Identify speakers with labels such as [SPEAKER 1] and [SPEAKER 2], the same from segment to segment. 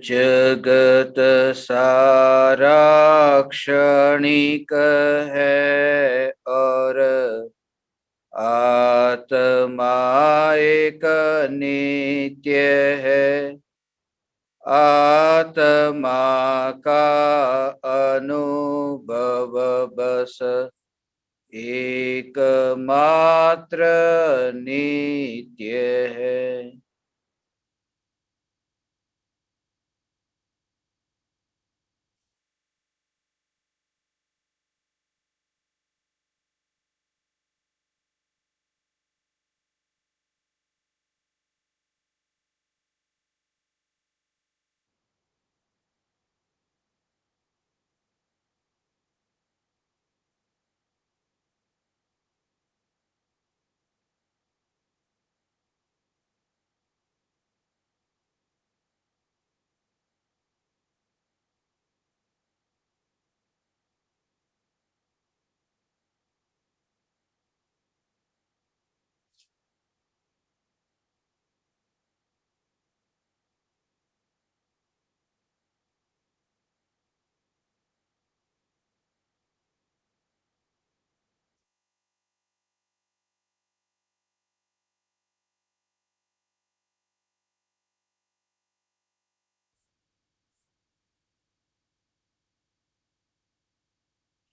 [SPEAKER 1] जगत सारा क्षणिक है और आत्मा एक नित्य है। आत्मा का अनुभव बस एकमात्र नित्य है।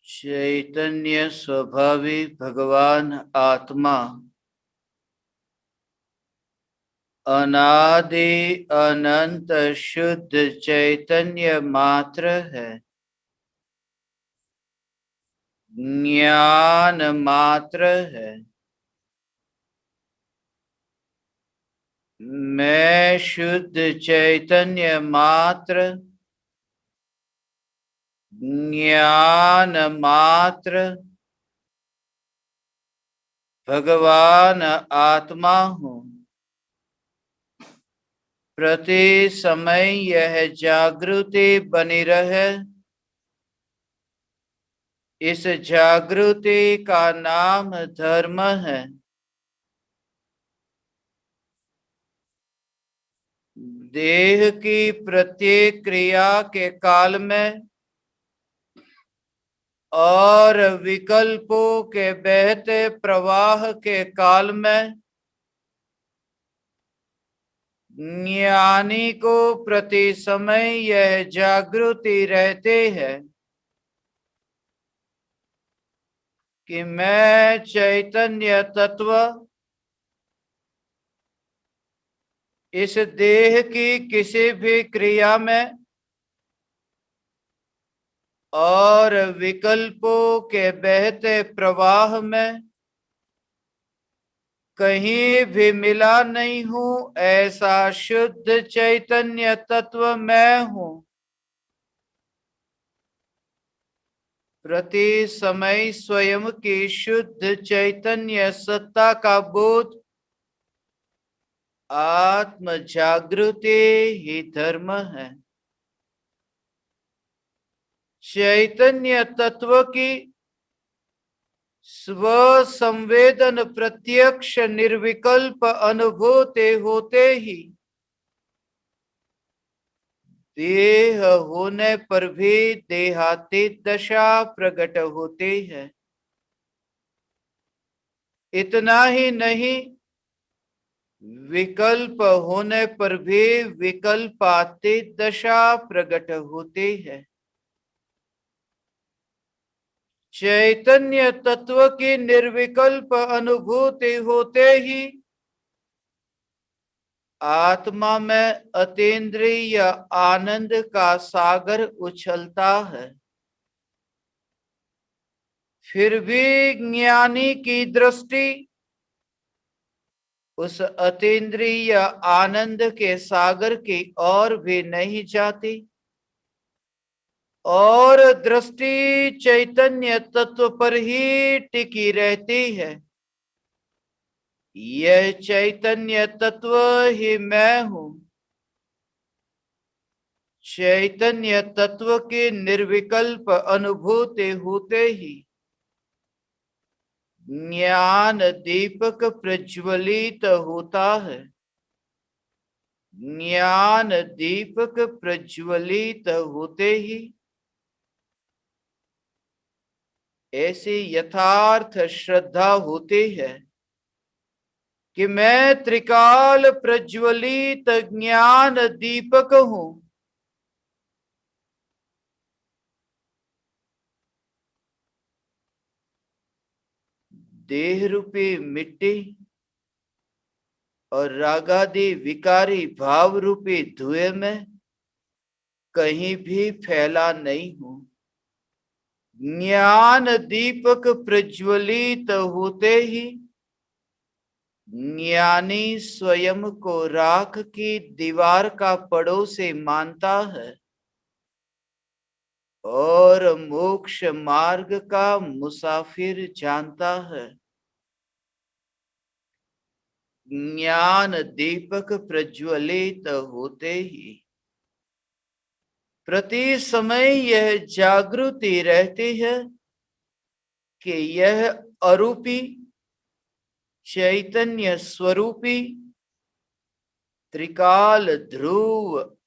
[SPEAKER 1] चैतन्य स्वभावी भगवान आत्मा अनादि अनंत शुद्ध चैतन्य मात्र है। ज्ञान मात्र है। मैं शुद्ध चैतन्य मात्र, ज्ञान मात्र, भगवान आत्मा हूँ। प्रति समय यह जागृति बनी रहे। इस जागृति का नाम धर्म है। देह की प्रत्येक क्रिया के काल में और विकल्पों के बहते प्रवाह के काल में ज्ञानी को प्रति समय यह जागृति रहते है कि मैं चैतन्य तत्व इस देह की किसी भी क्रिया में और विकल्पों के बहते प्रवाह में कहीं भी मिला नहीं हूं। ऐसा शुद्ध चैतन्य तत्व मैं हूं। प्रति समय स्वयं की शुद्ध चैतन्य सत्ता का बोध आत्म जागृति ही धर्म है। चैतन्य तत्व की स्व संवेदन प्रत्यक्ष निर्विकल्प अनुभूति होते ही देह होने पर भी देहातीत दशा प्रकट होती है। इतना ही नहीं, विकल्प होने पर भी विकल्पातीत दशा प्रकट होती है। चैतन्य तत्व की निर्विकल्प अनुभूति होते ही आत्मा में अतीन्द्रिय आनंद का सागर उछलता है। फिर भी ज्ञानी की दृष्टि उस अतीन्द्रिय आनंद के सागर की ओर भी नहीं जाती और दृष्टि चैतन्य तत्व पर ही टिकी रहती है। यह चैतन्य तत्व ही मैं हूं। चैतन्य तत्व की निर्विकल्प अनुभूति होते ही ज्ञान दीपक प्रज्वलित होता है। ज्ञान दीपक प्रज्वलित होते ही ऐसी यथार्थ श्रद्धा होती है कि मैं त्रिकाल प्रज्वलित ज्ञान दीपक हूं। देह रूपी मिट्टी और रागादि विकारी भाव रूपी धुएं में कहीं भी फैला नहीं हूं। ज्ञान दीपक प्रज्वलित होते ही ज्ञानी स्वयं को राख की दीवार का पड़ोसी मानता है और मोक्ष मार्ग का मुसाफिर जानता है। ज्ञान दीपक प्रज्वलित होते ही प्रति समय यह जागृति रहती है कि यह अरूपी चैतन्य स्वरूपी त्रिकाल ध्रुव,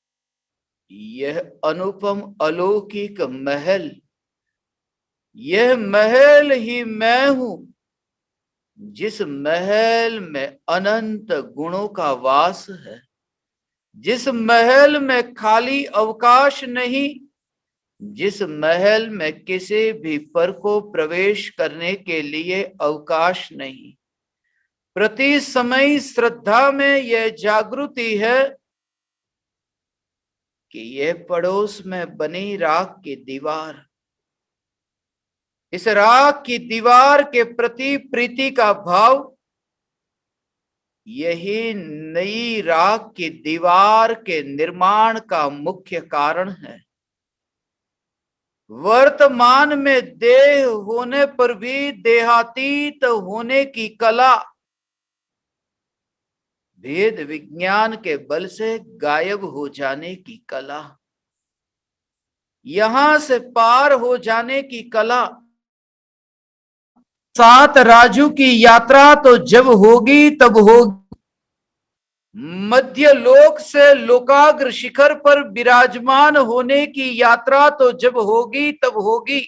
[SPEAKER 1] यह अनुपम अलौकिक महल, यह महल ही मैं हूं, जिस महल में अनंत गुणों का वास है, जिस महल में खाली अवकाश नहीं, जिस महल में किसी भी पर को प्रवेश करने के लिए अवकाश नहीं। प्रति समय श्रद्धा में यह जागृति है कि यह पड़ोस में बनी राख की दीवार, इस राख की दीवार के प्रति प्रीति का भाव यही नई राख की दीवार के निर्माण का मुख्य कारण है। वर्तमान में देह होने पर भी देहातीत होने की कला भेद विज्ञान के बल से गायब हो जाने की कला, यहां से पार हो जाने की कला, सात राजू की यात्रा तो जब होगी तब होगी, मध्य लोक से लोकाग्र शिखर पर विराजमान होने की यात्रा तो जब होगी तब होगी।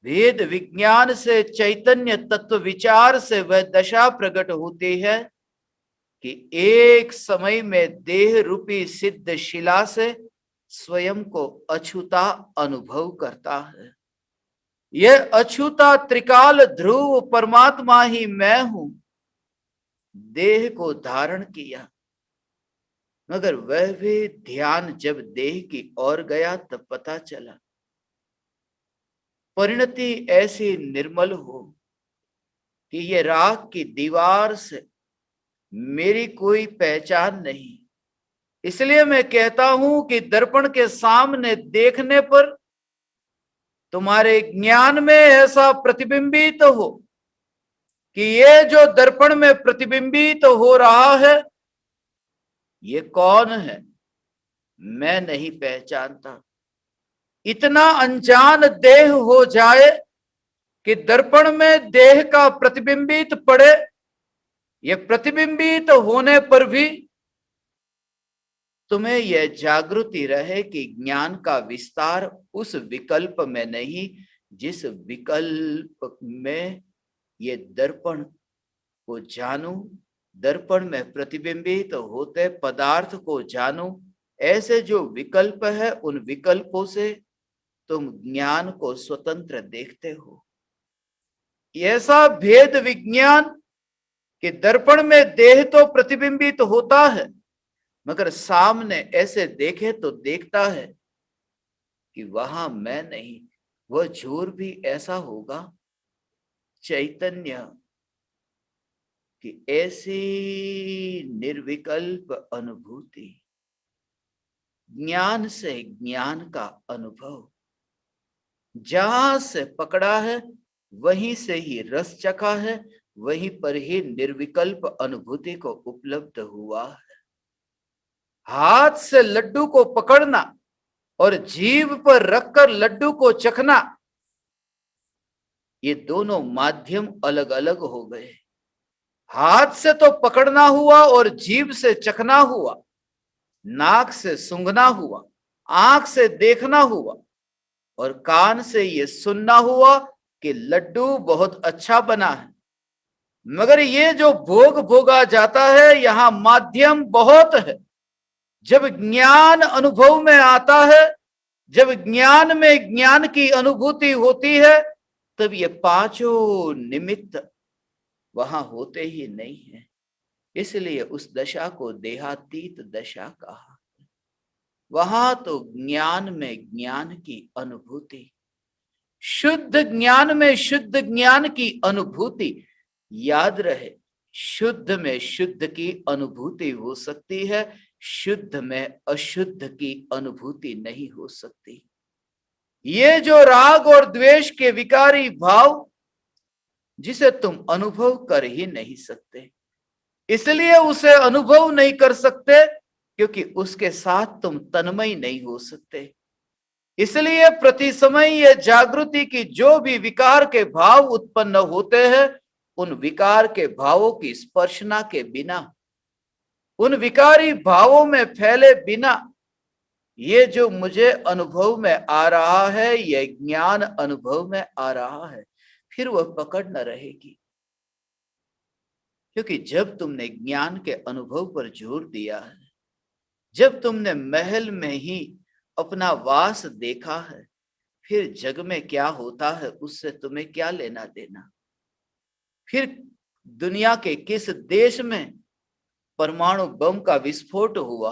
[SPEAKER 1] वेद विज्ञान से चैतन्य तत्व विचार से वह दशा प्रकट होती है कि एक समय में देह रूपी सिद्ध शिला से स्वयं को अछूता अनुभव करता है। यह अछूता त्रिकाल ध्रुव परमात्मा ही मैं हूं, देह को धारण किया, मगर वह भी ध्यान जब देह की ओर गया तब पता चला परिणति ऐसी निर्मल हो कि ये राख की दीवार से मेरी कोई पहचान नहीं। इसलिए मैं कहता हूं कि दर्पण के सामने देखने पर तुम्हारे ज्ञान में ऐसा प्रतिबिंबित हो कि ये जो दर्पण में प्रतिबिंबित हो रहा है ये कौन है, मैं नहीं पहचानता। इतना अनजान देह हो जाए कि दर्पण में देह का प्रतिबिंबित पड़े, ये प्रतिबिंबित होने पर भी तुम्हें यह जागृति रहे कि ज्ञान का विस्तार उस विकल्प में नहीं जिस विकल्प में ये दर्पण को जानू, दर्पण में प्रतिबिंबित होते पदार्थ को जानू। ऐसे जो विकल्प है उन विकल्पों से तुम ज्ञान को स्वतंत्र देखते हो। ऐसा भेद विज्ञान कि दर्पण में देह तो प्रतिबिंबित होता है मगर सामने ऐसे देखे तो देखता है कि वहां मैं नहीं। वह झूर भी ऐसा होगा चैतन्य कि ऐसी निर्विकल्प अनुभूति, ज्ञान से ज्ञान का अनुभव, जहां से पकड़ा है वहीं से ही रस चखा है, वहीं पर ही निर्विकल्प अनुभूति को उपलब्ध हुआ है। हाथ से लड्डू को पकड़ना और जीभ पर रखकर लड्डू को चखना, ये दोनों माध्यम अलग अलग हो गए। हाथ से तो पकड़ना हुआ और जीभ से चखना हुआ, नाक से सूंघना हुआ, आंख से देखना हुआ और कान से ये सुनना हुआ कि लड्डू बहुत अच्छा बना है। मगर ये जो भोग भोगा जाता है, यहां माध्यम बहुत है। जब ज्ञान अनुभव में आता है, जब ज्ञान में ज्ञान की अनुभूति होती है, तब ये पांचों निमित्त वहां होते ही नहीं है। इसलिए उस दशा को देहातीत दशा कहा। वहां तो ज्ञान में ज्ञान की अनुभूति, शुद्ध ज्ञान में शुद्ध ज्ञान की अनुभूति। याद रहे, शुद्ध में शुद्ध की अनुभूति हो सकती है, शुद्ध में अशुद्ध की अनुभूति नहीं हो सकती। ये जो राग और द्वेष के विकारी भाव, जिसे तुम अनुभव कर ही नहीं सकते, इसलिए उसे अनुभव नहीं कर सकते क्योंकि उसके साथ तुम तन्मय नहीं हो सकते। इसलिए प्रति समय ये जागृति की जो भी विकार के भाव उत्पन्न होते हैं, उन विकार के भावों की स्पर्शना के बिना, उन विकारी भावों में फैले बिना, ये जो मुझे अनुभव में आ रहा है, यह ज्ञान अनुभव में आ रहा है, फिर वह पकड़ न रहेगी। क्योंकि जब तुमने ज्ञान के अनुभव पर जोर दिया है, जब तुमने महल में ही अपना वास देखा है, फिर जग में क्या होता है उससे तुम्हें क्या लेना देना। फिर दुनिया के किस देश में परमाणु बम का विस्फोट हुआ,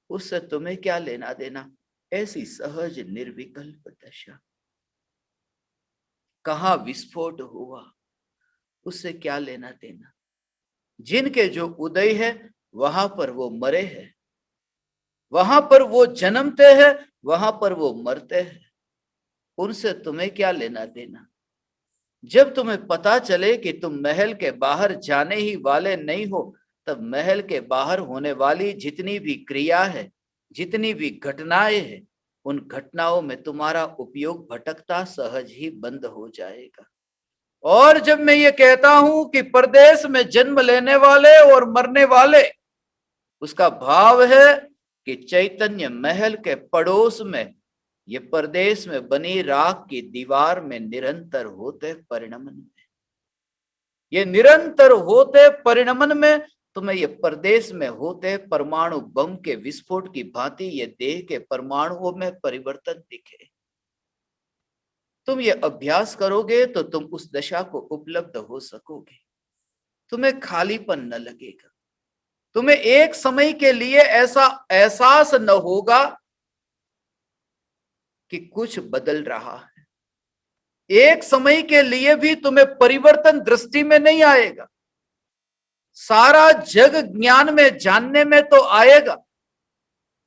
[SPEAKER 1] उससे तुम्हें क्या लेना देना। ऐसी सहज निर्विकल्प दशा, कहां विस्फोट हुआ उससे क्या लेना देना। जिनके जो उदय है वहां पर वो मरे हैं, वहां पर वो जन्मते हैं, वहां पर वो मरते हैं, उनसे तुम्हें क्या लेना देना। जब तुम्हें पता चले कि तुम महल के बाहर जाने ही वाले नहीं हो, तब महल के बाहर होने वाली जितनी भी क्रिया है, जितनी भी घटनाएं हैं, उन घटनाओं में तुम्हारा उपयोग भटकता सहज ही बंद हो जाएगा। और जब मैं ये कहता हूं कि परदेश में जन्म लेने वाले और मरने वाले, उसका भाव है कि चैतन्य महल के पड़ोस में, ये परदेश में बनी राख की दीवार में निरंतर होते परिणमन में, ये निरंतर होते परिणमन में तुम्हें ये परदेश में होते परमाणु बम के विस्फोट की भांति ये देह के परमाणुओं में परिवर्तन दिखे। तुम ये अभ्यास करोगे तो तुम उस दशा को उपलब्ध हो सकोगे। तुम्हें खालीपन न लगेगा, तुम्हें एक समय के लिए ऐसा एहसास न होगा कि कुछ बदल रहा है। एक समय के लिए भी तुम्हें परिवर्तन दृष्टि में नहीं आएगा। सारा जग ज्ञान में जानने में तो आएगा,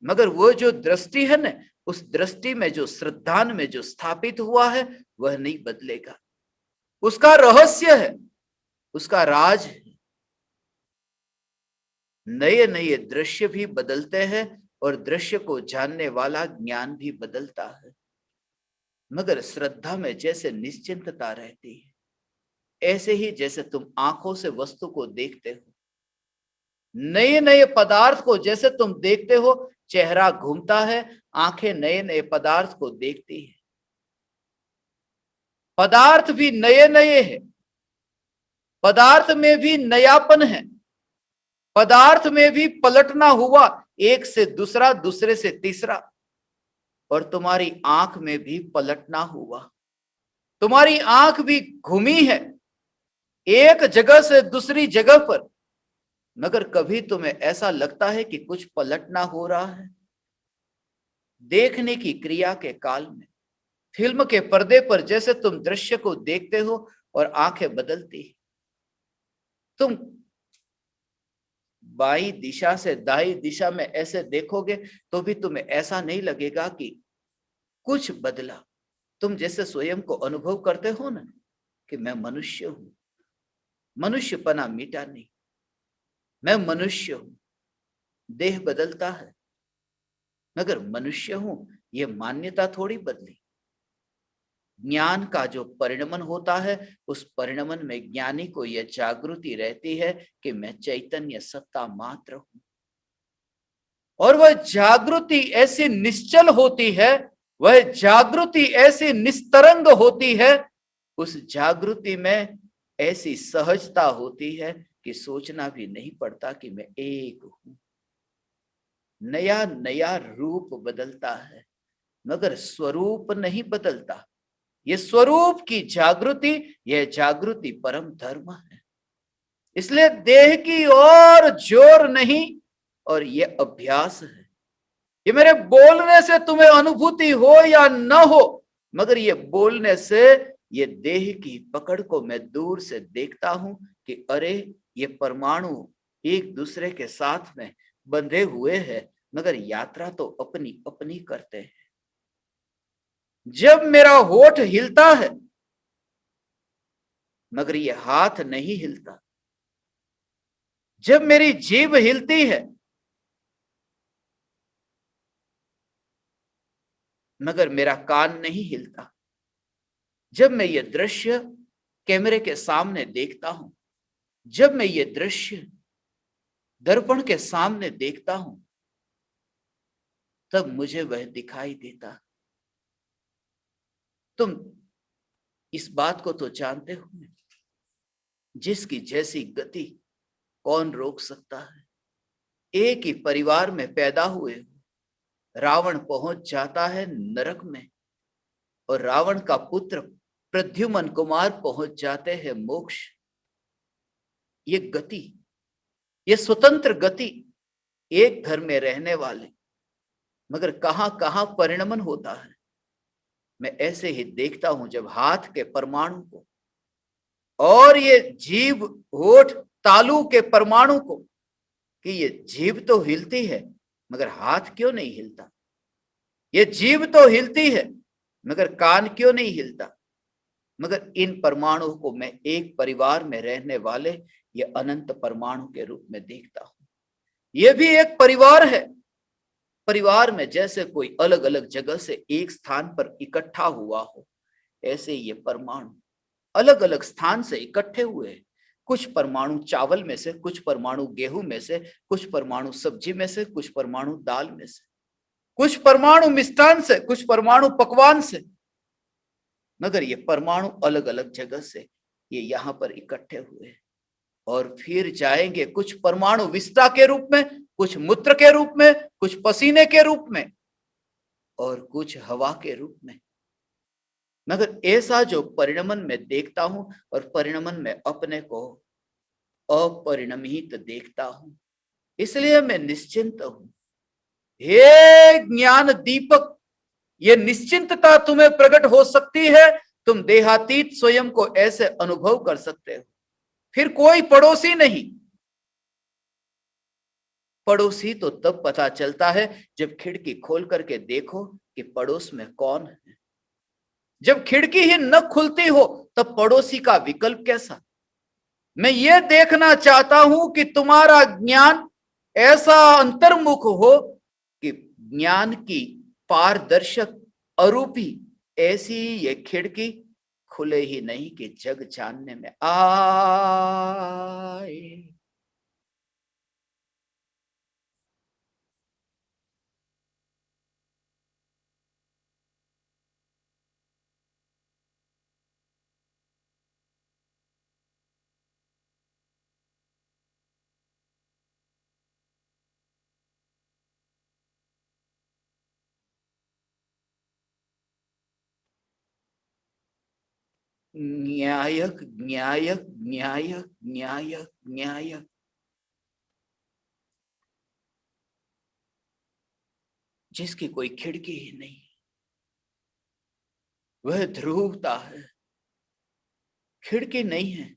[SPEAKER 1] मगर वो जो दृष्टि है ना, उस दृष्टि में जो श्रद्धान में जो स्थापित हुआ है, वह नहीं बदलेगा। उसका रहस्य है, उसका राज है। नए नए दृश्य भी बदलते हैं और दृश्य को जानने वाला ज्ञान भी बदलता है, मगर श्रद्धा में जैसे निश्चिंतता रहती है, ऐसे ही जैसे तुम आंखों से वस्तु को देखते हो, नए नए पदार्थ को जैसे तुम देखते हो, चेहरा घूमता है, आंखें नए नए पदार्थ को देखती है। पदार्थ भी नए नए हैं, पदार्थ में भी नयापन है, पदार्थ में भी पलटना हुआ, एक से दूसरा, दूसरे से तीसरा। और तुम्हारी आंख में भी पलटना हुआ, तुम्हारी आंख भी घूमी है एक जगह से दूसरी जगह पर, मगर कभी तुम्हें ऐसा लगता है कि कुछ पलटना हो रहा है। देखने की क्रिया के काल में, फिल्म के पर्दे पर जैसे तुम दृश्य को देखते हो और आंखें बदलती, तुम बाई दिशा से दाई दिशा में ऐसे देखोगे तो भी तुम्हें ऐसा नहीं लगेगा कि कुछ बदला। तुम जैसे स्वयं को अनुभव करते हो ना कि मैं मनुष्य हूं, मनुष्यपना मिटा नहीं, मैं मनुष्य हूं। देह बदलता है, मगर मनुष्य हूं ये मान्यता थोड़ी बदली। ज्ञान का जो परिणमन होता है, उस परिणमन में ज्ञानी को यह जागृति रहती है कि मैं चैतन्य सत्ता मात्र हूं। और वह जागृति ऐसी निश्चल होती है, वह जागृति ऐसी निस्तरंग होती है, उस जागृति में ऐसी सहजता होती है कि सोचना भी नहीं पड़ता कि मैं एक हूं। नया नया रूप बदलता है मगर स्वरूप नहीं बदलता। ये स्वरूप की जागृति, यह जागृति परम धर्म है। इसलिए देह की और जोर नहीं, और ये अभ्यास है। ये मेरे बोलने से तुम्हें अनुभूति हो या न हो, मगर ये बोलने से ये देह की पकड़ को मैं दूर से देखता हूं कि अरे ये परमाणु एक दूसरे के साथ में बंधे हुए हैं, मगर यात्रा तो अपनी अपनी करते हैं। जब मेरा होठ हिलता है मगर ये हाथ नहीं हिलता, जब मेरी जीभ हिलती है मगर मेरा कान नहीं हिलता, जब मैं ये दृश्य कैमरे के सामने देखता हूं, जब मैं ये दृश्य दर्पण के सामने देखता हूं, तब मुझे वह दिखाई देता। तुम इस बात को तो जानते हो, जिसकी जैसी गति कौन रोक सकता है। एक ही परिवार में पैदा हुए रावण पहुंच जाता है नरक में, और रावण का पुत्र प्रद्युम्न कुमार पहुंच जाते हैं मोक्ष। ये गति, ये स्वतंत्र गति, एक घर में रहने वाले, मगर कहां कहां परिणमन होता है। मैं ऐसे ही देखता हूं जब हाथ के परमाणु को और ये जीभ होठ तालू के परमाणु को, कि ये जीभ तो हिलती है मगर हाथ क्यों नहीं हिलता, ये जीभ तो हिलती है मगर कान क्यों नहीं हिलता। मगर इन परमाणु को मैं एक परिवार में रहने वाले ये अनंत परमाणु के रूप में देखता हूं। ये भी एक परिवार है। परिवार में जैसे कोई अलग अलग जगह से एक स्थान पर इकट्ठा हुआ हो, ऐसे ये परमाणु अलग अलग स्थान से इकट्ठे हुए हैं। कुछ परमाणु चावल में से, कुछ परमाणु गेहूं में से, कुछ परमाणु सब्जी में से, कुछ परमाणु दाल में से, कुछ परमाणु मिष्ठान से, कुछ परमाणु पकवान से। मगर ये परमाणु अलग अलग जगह से ये यहां पर इकट्ठे हुए हैं, और फिर जाएंगे कुछ परमाणु विस्ता के रूप में, कुछ मूत्र के रूप में, कुछ पसीने के रूप में, और कुछ हवा के रूप में। मगर ऐसा जो परिणमन में देखता हूं, और परिणमन में अपने को अपरिणमित देखता हूं, इसलिए मैं निश्चिंत हूं। हे ज्ञान दीपक, ये निश्चिंतता तुम्हें प्रकट हो सकती है। तुम देहातीत स्वयं को ऐसे अनुभव कर सकते हो। फिर कोई पड़ोसी नहीं। पड़ोसी तो तब पता चलता है जब खिड़की खोल करके देखो कि पड़ोस में कौन है। जब खिड़की ही न खुलती हो तब पड़ोसी का विकल्प कैसा। मैं ये देखना चाहता हूं कि तुम्हारा ज्ञान ऐसा अंतर्मुख हो कि ज्ञान की पारदर्शक अरूपी ऐसी ये खिड़की खुले ही नहीं कि जग जानने में आए। न्यायक न्यायक न्यायक न्यायक न्यायक, जिसकी कोई खिड़की ही नहीं, वह ध्रुवता है। खिड़की नहीं है।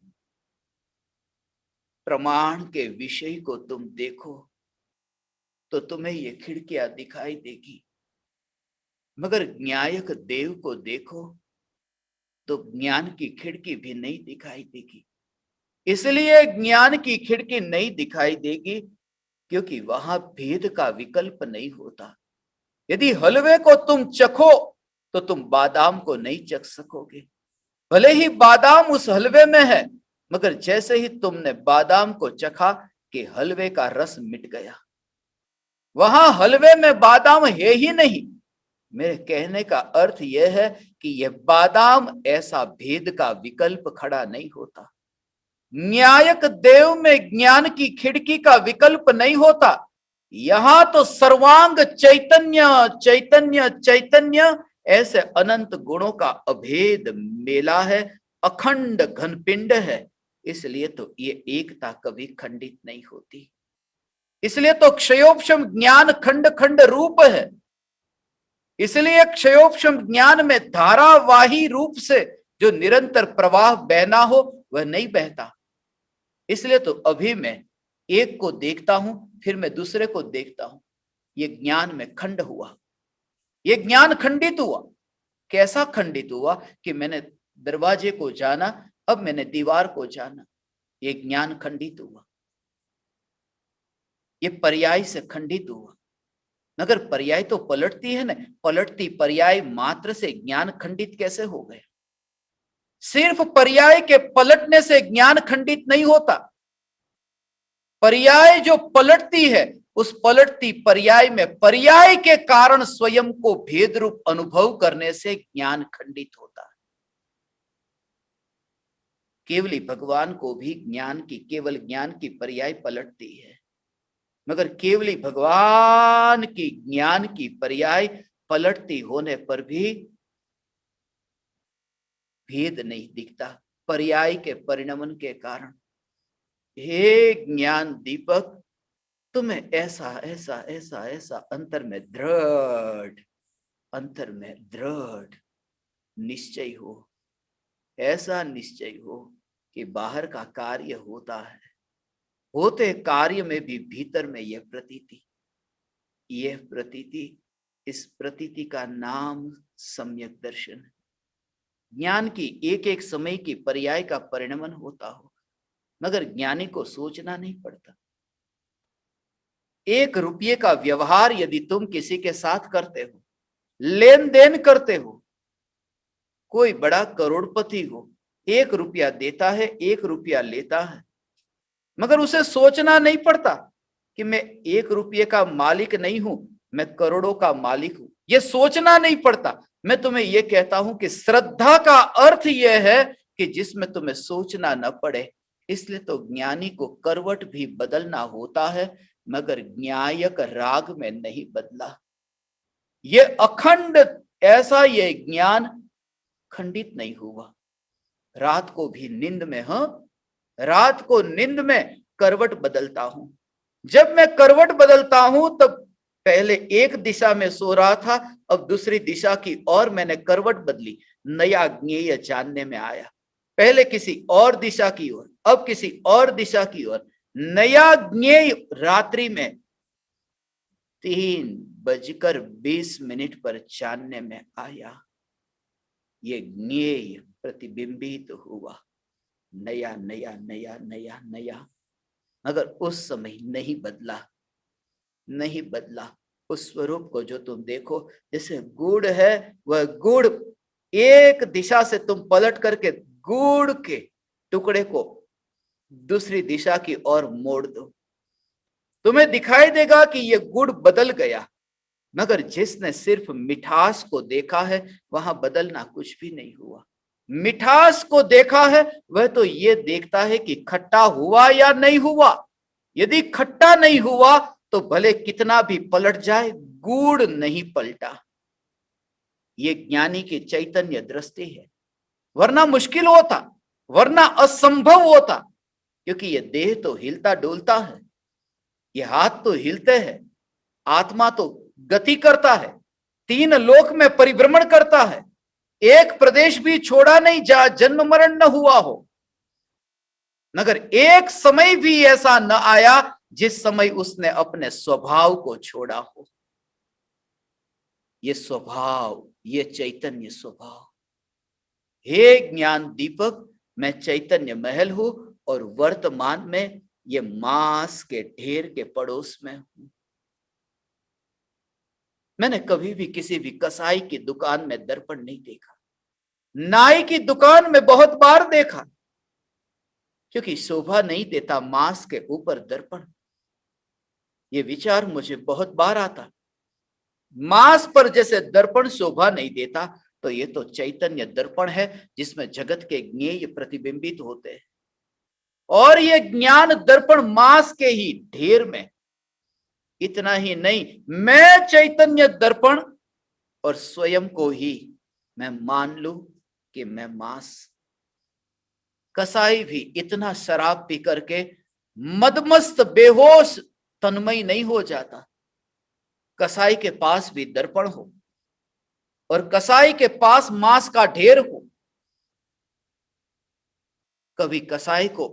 [SPEAKER 1] प्रमाण के विषय को तुम देखो तो तुम्हें ये खिड़कियां दिखाई देगी, मगर न्यायक देव को देखो तो ज्ञान की खिड़की भी नहीं दिखाई देगी। इसलिए ज्ञान की खिड़की नहीं दिखाई देगी क्योंकि वहां भेद का विकल्प नहीं होता। यदि हलवे को तुम चखो तो तुम बादाम को नहीं चख सकोगे। भले ही बादाम उस हलवे में है, मगर जैसे ही तुमने बादाम को चखा कि हलवे का रस मिट गया, वहां हलवे में बादाम है ही नहीं। मेरे कहने का अर्थ यह है कि यह बादाम ऐसा भेद का विकल्प खड़ा नहीं होता। न्यायक देव में ज्ञान की खिड़की का विकल्प नहीं होता। यहां तो सर्वांग चैतन्य चैतन्य चैतन्य ऐसे अनंत गुणों का अभेद मेला है, अखंड घनपिंड है। इसलिए तो ये एकता कभी खंडित नहीं होती। इसलिए तो क्षयोपशम ज्ञान खंड खंड रूप है। इसलिए क्षयोपशम ज्ञान में धारावाही रूप से जो निरंतर प्रवाह बहना हो वह नहीं बहता। इसलिए तो अभी मैं एक को देखता हूं, फिर मैं दूसरे को देखता हूं। ये ज्ञान में खंड हुआ, ये ज्ञान खंडित हुआ। कैसा खंडित हुआ कि मैंने दरवाजे को जाना, अब मैंने दीवार को जाना। ये ज्ञान खंडित हुआ, ये पर्याय से खंडित हुआ। मगर पर्याय तो पलटती है ना, पलटती पर्याय मात्र से ज्ञान खंडित कैसे हो गए? सिर्फ पर्याय के पलटने से ज्ञान खंडित नहीं होता। पर्याय जो पलटती है, उस पलटती पर्याय में पर्याय के कारण स्वयं को भेद रूप अनुभव करने से ज्ञान खंडित होता है। केवली भगवान को भी ज्ञान की, केवल ज्ञान की पर्याय पलटती है, मगर केवली भगवान की ज्ञान की पर्याय पलटती होने पर भी भेद नहीं दिखता पर्याय के परिणमन के कारण। हे ज्ञान दीपक, तुम्हें ऐसा ऐसा ऐसा ऐसा अंतर में दृढ़ निश्चय हो, ऐसा निश्चय हो कि बाहर का कार्य होता है, होते कार्य में भी भीतर में यह प्रतीति, इस प्रतीति का नाम सम्यक दर्शन है। ज्ञान की एक एक समय की पर्याय का परिणमन होता हो, मगर ज्ञानी को सोचना नहीं पड़ता। 1 रुपये का व्यवहार यदि तुम किसी के साथ करते हो, लेन देन करते हो, कोई बड़ा करोड़पति हो, 1 रुपया देता है, 1 रुपया लेता है, मगर उसे सोचना नहीं पड़ता कि मैं 1 रुपये का मालिक नहीं हूं, मैं करोड़ों का मालिक हूं। यह सोचना नहीं पड़ता। मैं तुम्हें यह कहता हूं कि श्रद्धा का अर्थ यह है कि जिसमें तुम्हें सोचना न पड़े। इसलिए तो ज्ञानी को करवट भी बदलना होता है, मगर न्यायक राग में नहीं बदला। ये अखंड ऐसा ये ज्ञान खंडित नहीं हुआ। रात को भी नींद में, रात को नींद में करवट बदलता हूं। जब मैं करवट बदलता हूं तब पहले एक दिशा में सो रहा था, अब दूसरी दिशा की ओर मैंने करवट बदली, नया ज्ञेय जानने में आया। पहले किसी और दिशा की ओर, अब किसी और दिशा की ओर, नया ज्ञेय रात्रि में 3:20 पर जानने में आया। ये ज्ञेय प्रतिबिंबित हुआ, नया नया नया नया नया, मगर उस समय नहीं बदला। उस स्वरूप को जो तुम देखो, जैसे गुड़ है, वह गुड़ एक दिशा से तुम पलट करके गुड़ के टुकड़े को दूसरी दिशा की ओर मोड़ दो, तुम्हें दिखाई देगा कि यह गुड़ बदल गया। मगर जिसने सिर्फ मिठास को देखा है, वहां बदलना कुछ भी नहीं हुआ। मिठास को देखा है, वह तो यह देखता है कि खट्टा हुआ या नहीं हुआ। यदि खट्टा नहीं हुआ तो भले कितना भी पलट जाए, गुड़ नहीं पलटा। ये ज्ञानी की चैतन्य दृष्टि है, वरना मुश्किल होता, वरना असंभव होता, क्योंकि ये देह तो हिलता डोलता है, ये हाथ तो हिलते हैं, आत्मा तो गति करता है, 3 लोक में परिभ्रमण करता है, एक प्रदेश भी छोड़ा नहीं जहां जन्म मरण न हुआ हो। मगर एक समय भी ऐसा न आया जिस समय उसने अपने स्वभाव को छोड़ा हो। ये स्वभाव, ये चैतन्य स्वभाव। हे ज्ञान दीपक, मैं चैतन्य महल हूं और वर्तमान में ये मांस के ढेर के पड़ोस में हूं। मैंने कभी भी किसी भी कसाई की दुकान में दर्पण नहीं देखा। नाई की दुकान में बहुत बार देखा, क्योंकि शोभा नहीं देता मांस के ऊपर दर्पण। ये विचार मुझे बहुत बार आता, मांस पर जैसे दर्पण शोभा नहीं देता, तो ये तो चैतन्य दर्पण है जिसमें जगत के ज्ञेय प्रतिबिंबित होते हैं। और ये ज्ञान दर्पण मांस के ही ढेर में। इतना ही नहीं, मैं चैतन्य दर्पण और स्वयं को ही मैं मान लूं कि मैं मांस। कसाई भी इतना शराब पी करके मदमस्त बेहोश तन्मय नहीं हो जाता। कसाई के पास भी दर्पण हो और कसाई के पास मांस का ढेर हो। कभी कसाई को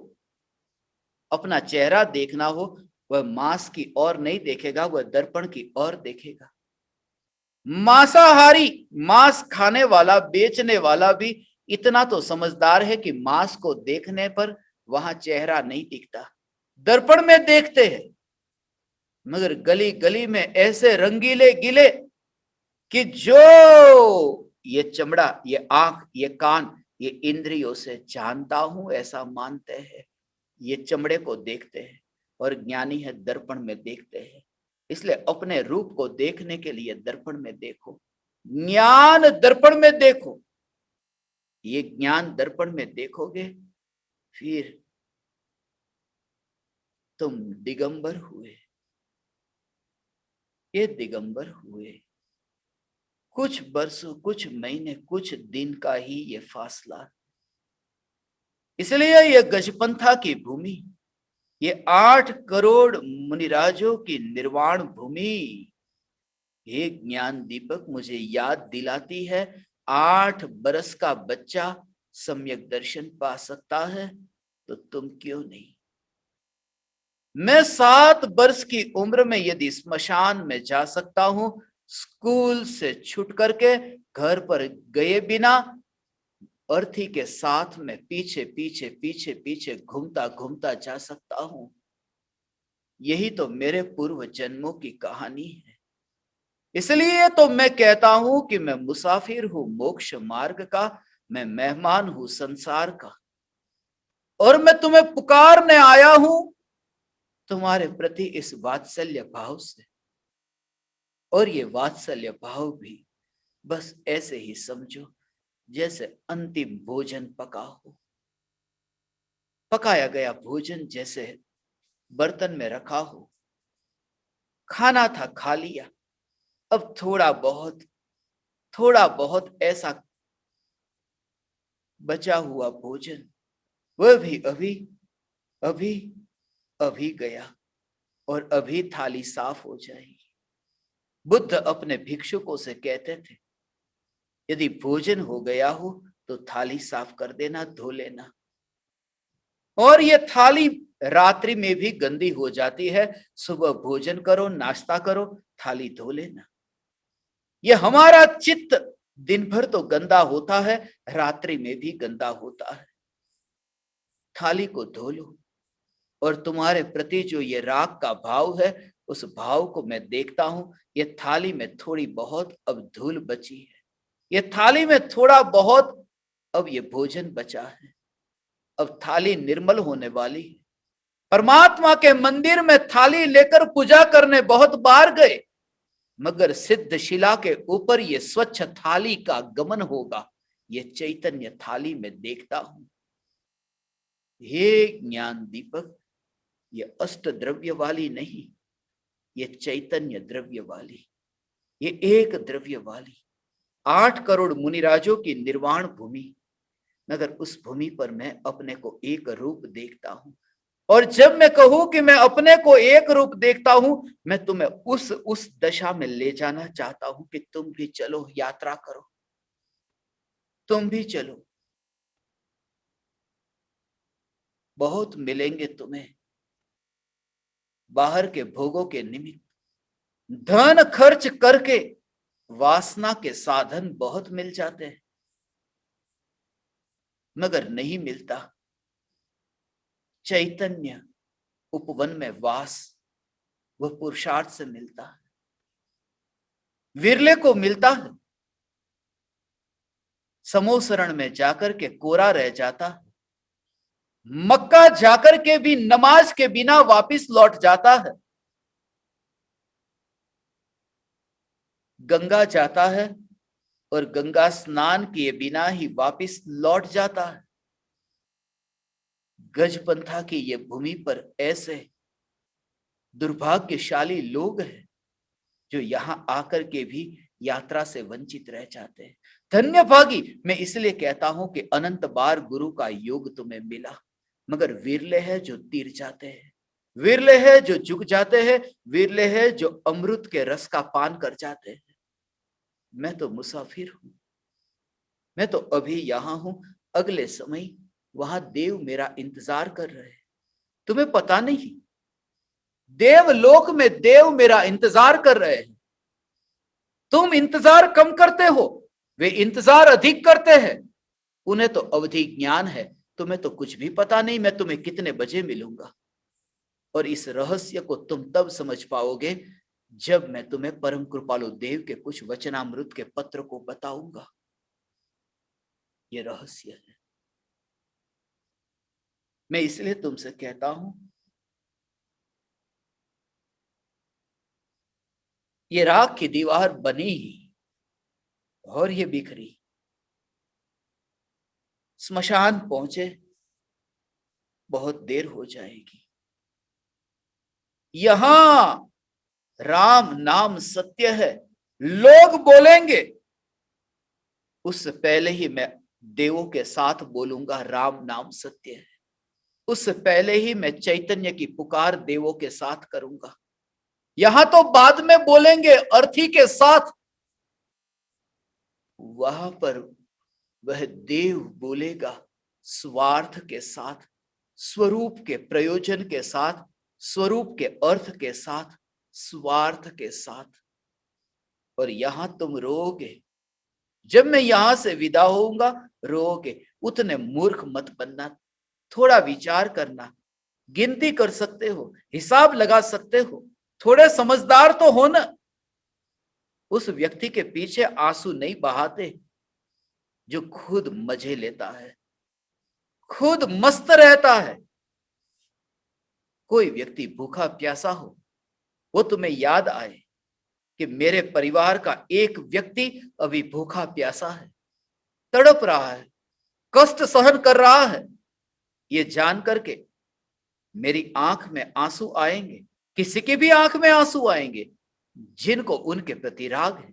[SPEAKER 1] अपना चेहरा देखना हो, वह मांस की ओर नहीं देखेगा, वह दर्पण की ओर देखेगा। मांसाहारी, मांस खाने वाला, बेचने वाला भी इतना तो समझदार है कि मांस को देखने पर वहां चेहरा नहीं दिखता, दर्पण में देखते हैं। मगर गली गली में ऐसे रंगीले गिले कि जो ये चमड़ा, ये आंख, ये कान, ये इंद्रियों से जानता हूं ऐसा मानते हैं, ये चमड़े को देखते हैं। और ज्ञानी है दर्पण में देखते हैं। इसलिए अपने रूप को देखने के लिए दर्पण में देखो, ज्ञान दर्पण में देखो। ये ज्ञान दर्पण में देखोगे, फिर तुम दिगंबर हुए। ये दिगंबर हुए। कुछ वर्षों, कुछ महीने, कुछ दिन का ही ये फासला। इसलिए ये गजपंथा की भूमि, ये 8 करोड़ मुनिराजों की निर्वाण भूमि, हे ज्ञान दीपक मुझे याद दिलाती है, 8 बरस का बच्चा सम्यक दर्शन पा सकता है, तो तुम क्यों नहीं। मैं 7 वर्ष की उम्र में यदि स्मशान में जा सकता हूं, स्कूल से छूट करके घर पर गए बिना अर्थी के साथ में पीछे पीछे पीछे पीछे घूमता घूमता जा सकता हूं। यही तो मेरे पूर्व जन्मों की कहानी है। इसलिए तो मैं कहता हूं कि मैं मुसाफिर हूं मोक्ष मार्ग का, मैं मेहमान हूं संसार का, और मैं तुम्हें पुकारने आया हूं तुम्हारे प्रति इस वात्सल्य भाव से। और ये वात्सल्य भाव भी बस ऐसे ही समझो जैसे अंतिम भोजन पका हो। पकाया गया भोजन जैसे बर्तन में रखा हो, खाना था खा लिया, अब थोड़ा बहुत ऐसा बचा हुआ भोजन, वह भी अभी अभी अभी गया और अभी थाली साफ हो जाएगी। बुद्ध अपने भिक्षुकों से कहते थे, यदि भोजन हो गया हो तो थाली साफ कर देना, धो लेना। और ये थाली रात्रि में भी गंदी हो जाती है, सुबह भोजन करो, नाश्ता करो, थाली धो लेना। ये हमारा चित्त दिन भर तो गंदा होता है, रात्रि में भी गंदा होता है। थाली को धो लो। और तुम्हारे प्रति जो ये राग का भाव है, उस भाव को मैं देखता हूं। ये थाली में थोड़ी बहुत अब धूल बची है, ये थाली में थोड़ा बहुत अब ये भोजन बचा है, अब थाली निर्मल होने वाली है। परमात्मा के मंदिर में थाली लेकर पूजा करने बहुत बार गए, मगर सिद्ध शिला के ऊपर ये स्वच्छ थाली का गमन होगा, ये चैतन्य थाली में देखता हूं। हे ज्ञान दीपक, ये अष्ट द्रव्य वाली नहीं, ये चैतन्य द्रव्य वाली, ये एक द्रव्य वाली 8 करोड़ मुनिराजों की निर्वाण भूमि, मगर उस भूमि पर मैं अपने को एक रूप देखता हूं। और जब मैं कहूं कि मैं अपने को एक रूप देखता हूं, मैं तुम्हें उस दशा में ले जाना चाहता हूं कि तुम भी चलो, यात्रा करो, तुम भी चलो। बहुत मिलेंगे तुम्हें बाहर के भोगों के निमित्त, धन खर्च करके वासना के साधन बहुत मिल जाते हैं, मगर नहीं मिलता चैतन्य उपवन में वास, वह पुरुषार्थ से मिलता है। विरले को मिलता है, समोसरण में जाकर के कोरा रह जाता है, मक्का जाकर के भी नमाज के बिना वापिस लौट जाता है, गंगा जाता है और गंगा स्नान किए बिना ही वापिस लौट जाता है। गजपंथा की ये भूमि पर ऐसे दुर्भाग्यशाली लोग हैं जो यहां आकर के भी यात्रा से वंचित रह जाते हैं। धन्य भागी, मैं इसलिए कहता हूं कि अनंत बार गुरु का योग तुम्हें मिला, मगर विरले है जो तीर जाते हैं, विरले है जो झुक जाते हैं, विरले है जो अमृत के रस का पान कर जाते हैं। मैं तो मुसाफिर हूं, मैं तो अभी यहां हूं, अगले समय वहां देव मेरा इंतजार कर रहे हैं। तुम्हें पता नहीं, देवलोक में देव मेरा इंतजार कर रहे हैं। तुम इंतजार कम करते हो, वे इंतजार अधिक करते हैं। उन्हें तो अवधि ज्ञान है, तुम्हें तो कुछ भी पता नहीं मैं तुम्हें कितने बजे मिलूंगा। और इस रहस्य को तुम तब समझ पाओगे जब मैं तुम्हें परम कृपालु देव के कुछ वचनामृत के पत्र को बताऊंगा। ये रहस्य है। मैं इसलिए तुमसे कहता हूं, ये राख की दीवार बनी ही और ये बिखरी, स्मशान पहुंचे बहुत देर हो जाएगी। यहां राम नाम सत्य है, लोग बोलेंगे, उससे पहले ही मैं देवों के साथ बोलूंगा राम नाम सत्य है। उससे पहले ही मैं चैतन्य की पुकार देवों के साथ करूंगा। यहां तो बाद में बोलेंगे अर्थी के साथ, वहां पर वह देव बोलेगा स्वार्थ के साथ, स्वरूप के प्रयोजन के साथ, स्वरूप के अर्थ के साथ, स्वार्थ के साथ। और यहां तुम रोओगे, जब मैं यहां से विदा होऊंगा रोओगे। उतने मूर्ख मत बनना, थोड़ा विचार करना, गिनती कर सकते हो, हिसाब लगा सकते हो, थोड़े समझदार तो हो ना। उस व्यक्ति के पीछे आंसू नहीं बहाते जो खुद मजे लेता है, खुद मस्त रहता है। कोई व्यक्ति भूखा प्यासा हो, वो तुम्हें याद आए कि मेरे परिवार का एक व्यक्ति अभी भूखा प्यासा है, तड़प रहा है, कष्ट सहन कर रहा है, ये जान करके मेरी आंख में आंसू आएंगे, किसी की भी आंख में आंसू आएंगे जिनको उनके प्रति राग है।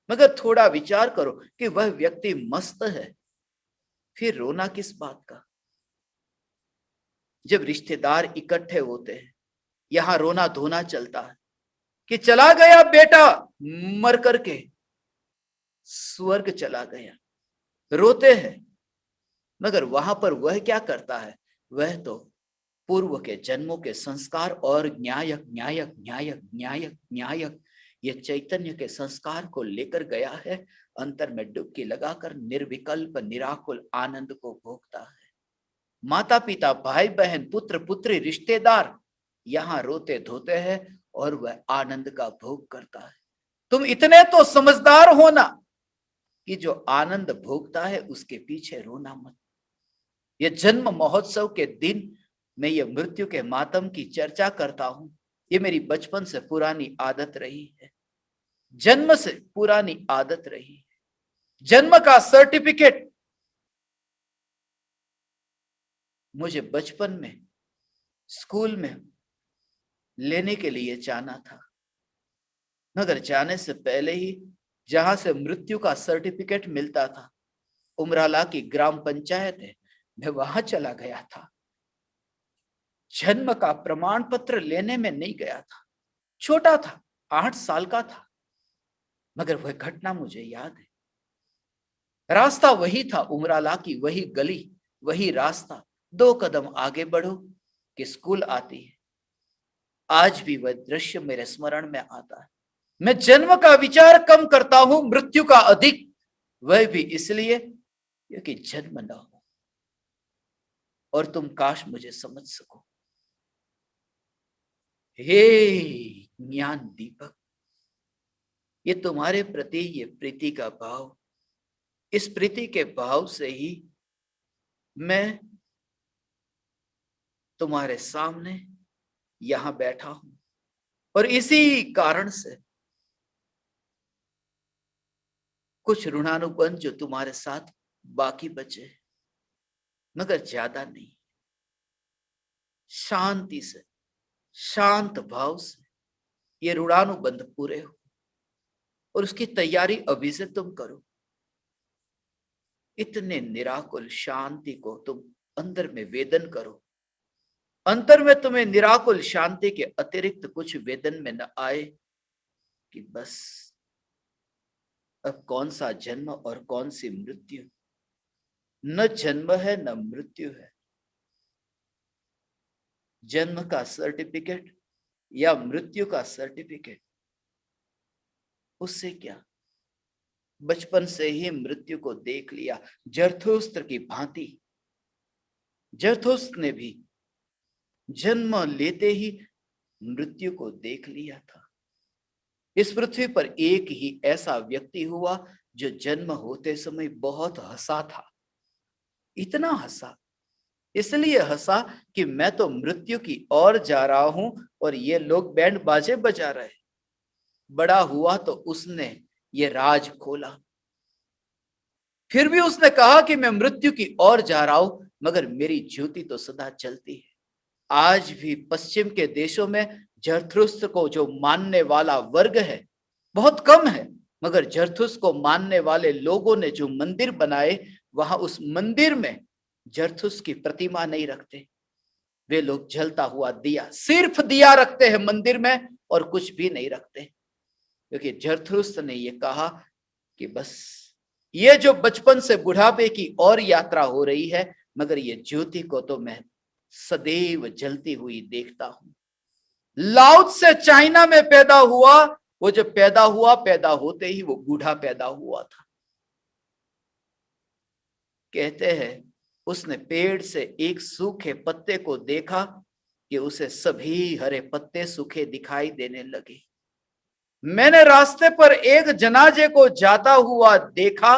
[SPEAKER 1] मगर थोड़ा विचार करो कि वह व्यक्ति मस्त है, फिर रोना किस बात का। जब रिश्तेदार इकट्ठे होते हैं, यहां रोना धोना चलता है कि चला गया बेटा मर करके, स्वर्ग चला गया, रोते हैं। मगर वहां पर वह क्या करता है, वह तो पूर्व के जन्मों के संस्कार और न्यायक न्यायक न्यायक न्यायक न्यायक ये चैतन्य के संस्कार को लेकर गया है, अंतर में डुबकी लगाकर निर्विकल्प निराकुल आनंद को भोगता है। माता पिता भाई बहन पुत्र पुत्री रिश्तेदार यहां रोते धोते हैं और वह आनंद का भोग करता है। तुम इतने तो समझदार हो ना कि जो आनंद भोगता है उसके पीछे रोना मत। ये जन्म महोत्सव के दिन मैं ये मृत्यु के मातम की चर्चा करता हूं, ये मेरी बचपन से पुरानी आदत रही है, जन्म से पुरानी आदत रही है। जन्म का सर्टिफिकेट मुझे बचपन में स्कूल में लेने के लिए जाना था, मगर जाने से पहले ही जहां से मृत्यु का सर्टिफिकेट मिलता था, उमराला की ग्राम पंचायत है, मैं वहां चला गया था। जन्म का प्रमाण पत्र लेने में नहीं गया था, छोटा था, 8 साल का था, मगर वह घटना मुझे याद है। रास्ता वही था, उमराला की वही गली, वही रास्ता, 2 कदम आगे बढ़ो कि स्कूल आती है। आज भी वह दृश्य मेरे स्मरण में आता है। मैं जन्म का विचार कम करता हूं, मृत्यु का अधिक, वह भी इसलिए क्योंकि जन्म न हो और तुम काश मुझे समझ सको। हे ज्ञान दीपक, ये तुम्हारे प्रति ये प्रीति का भाव, इस प्रीति के भाव से ही मैं तुम्हारे सामने यहां बैठा हूं, और इसी कारण से कुछ ऋणानुबंध जो तुम्हारे साथ बाकी बचे, मगर ज्यादा नहीं, शांति से, शांत भाव से ये ऋणानुबंध पूरे हो, और उसकी तैयारी अभी से तुम करो। इतने निराकुल शांति को तुम अंदर में वेदन करो, अंतर में तुम्हें निराकुल शांति के अतिरिक्त कुछ वेदन में न आए कि बस अब कौन सा जन्म और कौन सी मृत्यु। न जन्म है न मृत्यु है। जन्म का सर्टिफिकेट या मृत्यु का सर्टिफिकेट, उससे क्या, बचपन से ही मृत्यु को देख लिया। जरथुस्त्र की भांति जरथुस्त्र ने भी जन्म लेते ही मृत्यु को देख लिया था। इस पृथ्वी पर एक ही ऐसा व्यक्ति हुआ जो जन्म होते समय बहुत हंसा था। इतना हंसा, इसलिए हंसा कि मैं तो मृत्यु की ओर जा रहा हूं और ये लोग बैंड बाजे बजा रहे। बड़ा हुआ तो उसने ये राज खोला, फिर भी उसने कहा कि मैं मृत्यु की ओर जा रहा हूं, मगर मेरी ज्योति तो सदा चलती है। आज भी पश्चिम के देशों में जरथुस्त्र को जो मानने वाला वर्ग है बहुत कम है, मगर जरथुस्त्र को मानने वाले लोगों ने जो मंदिर बनाए, वहां उस मंदिर में जरथुस्त्र की प्रतिमा नहीं रखते। वे लोग जलता हुआ दिया, सिर्फ दिया रखते हैं मंदिर में, और कुछ भी नहीं रखते, क्योंकि जरथुस्त्र ने यह कहा कि बस ये जो बचपन से बुढ़ापे की और यात्रा हो रही है, मगर ये ज्योति को तो मैं सदैव जलती हुई देखता हूं। लाओ त्से चाइना में पैदा हुआ, वो जब पैदा हुआ, पैदा होते ही वो बूढ़ा पैदा हुआ था। कहते हैं उसने पेड़ से एक सूखे पत्ते को देखा कि उसे सभी हरे पत्ते सूखे दिखाई देने लगे। मैंने रास्ते पर एक जनाजे को जाता हुआ देखा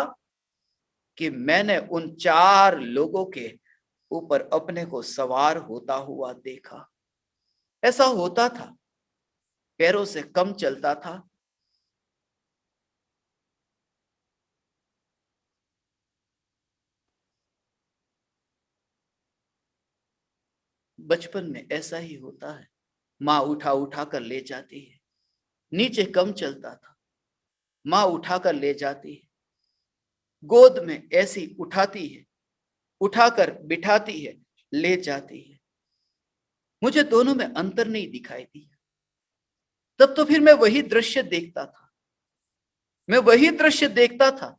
[SPEAKER 1] कि मैंने उन 4 लोगों के ऊपर अपने को सवार होता हुआ देखा। ऐसा होता था, पैरों से कम चलता था, बचपन में ऐसा ही होता है। माँ उठा उठा कर ले जाती है, नीचे कम चलता था, माँ उठा कर ले जाती है, गोद में ऐसी उठाती है, उठाकर बिठाती है, ले जाती है। मुझे दोनों में अंतर नहीं दिखाई दिया। तब तो फिर मैं वही दृश्य देखता था, मैं वही दृश्य देखता था,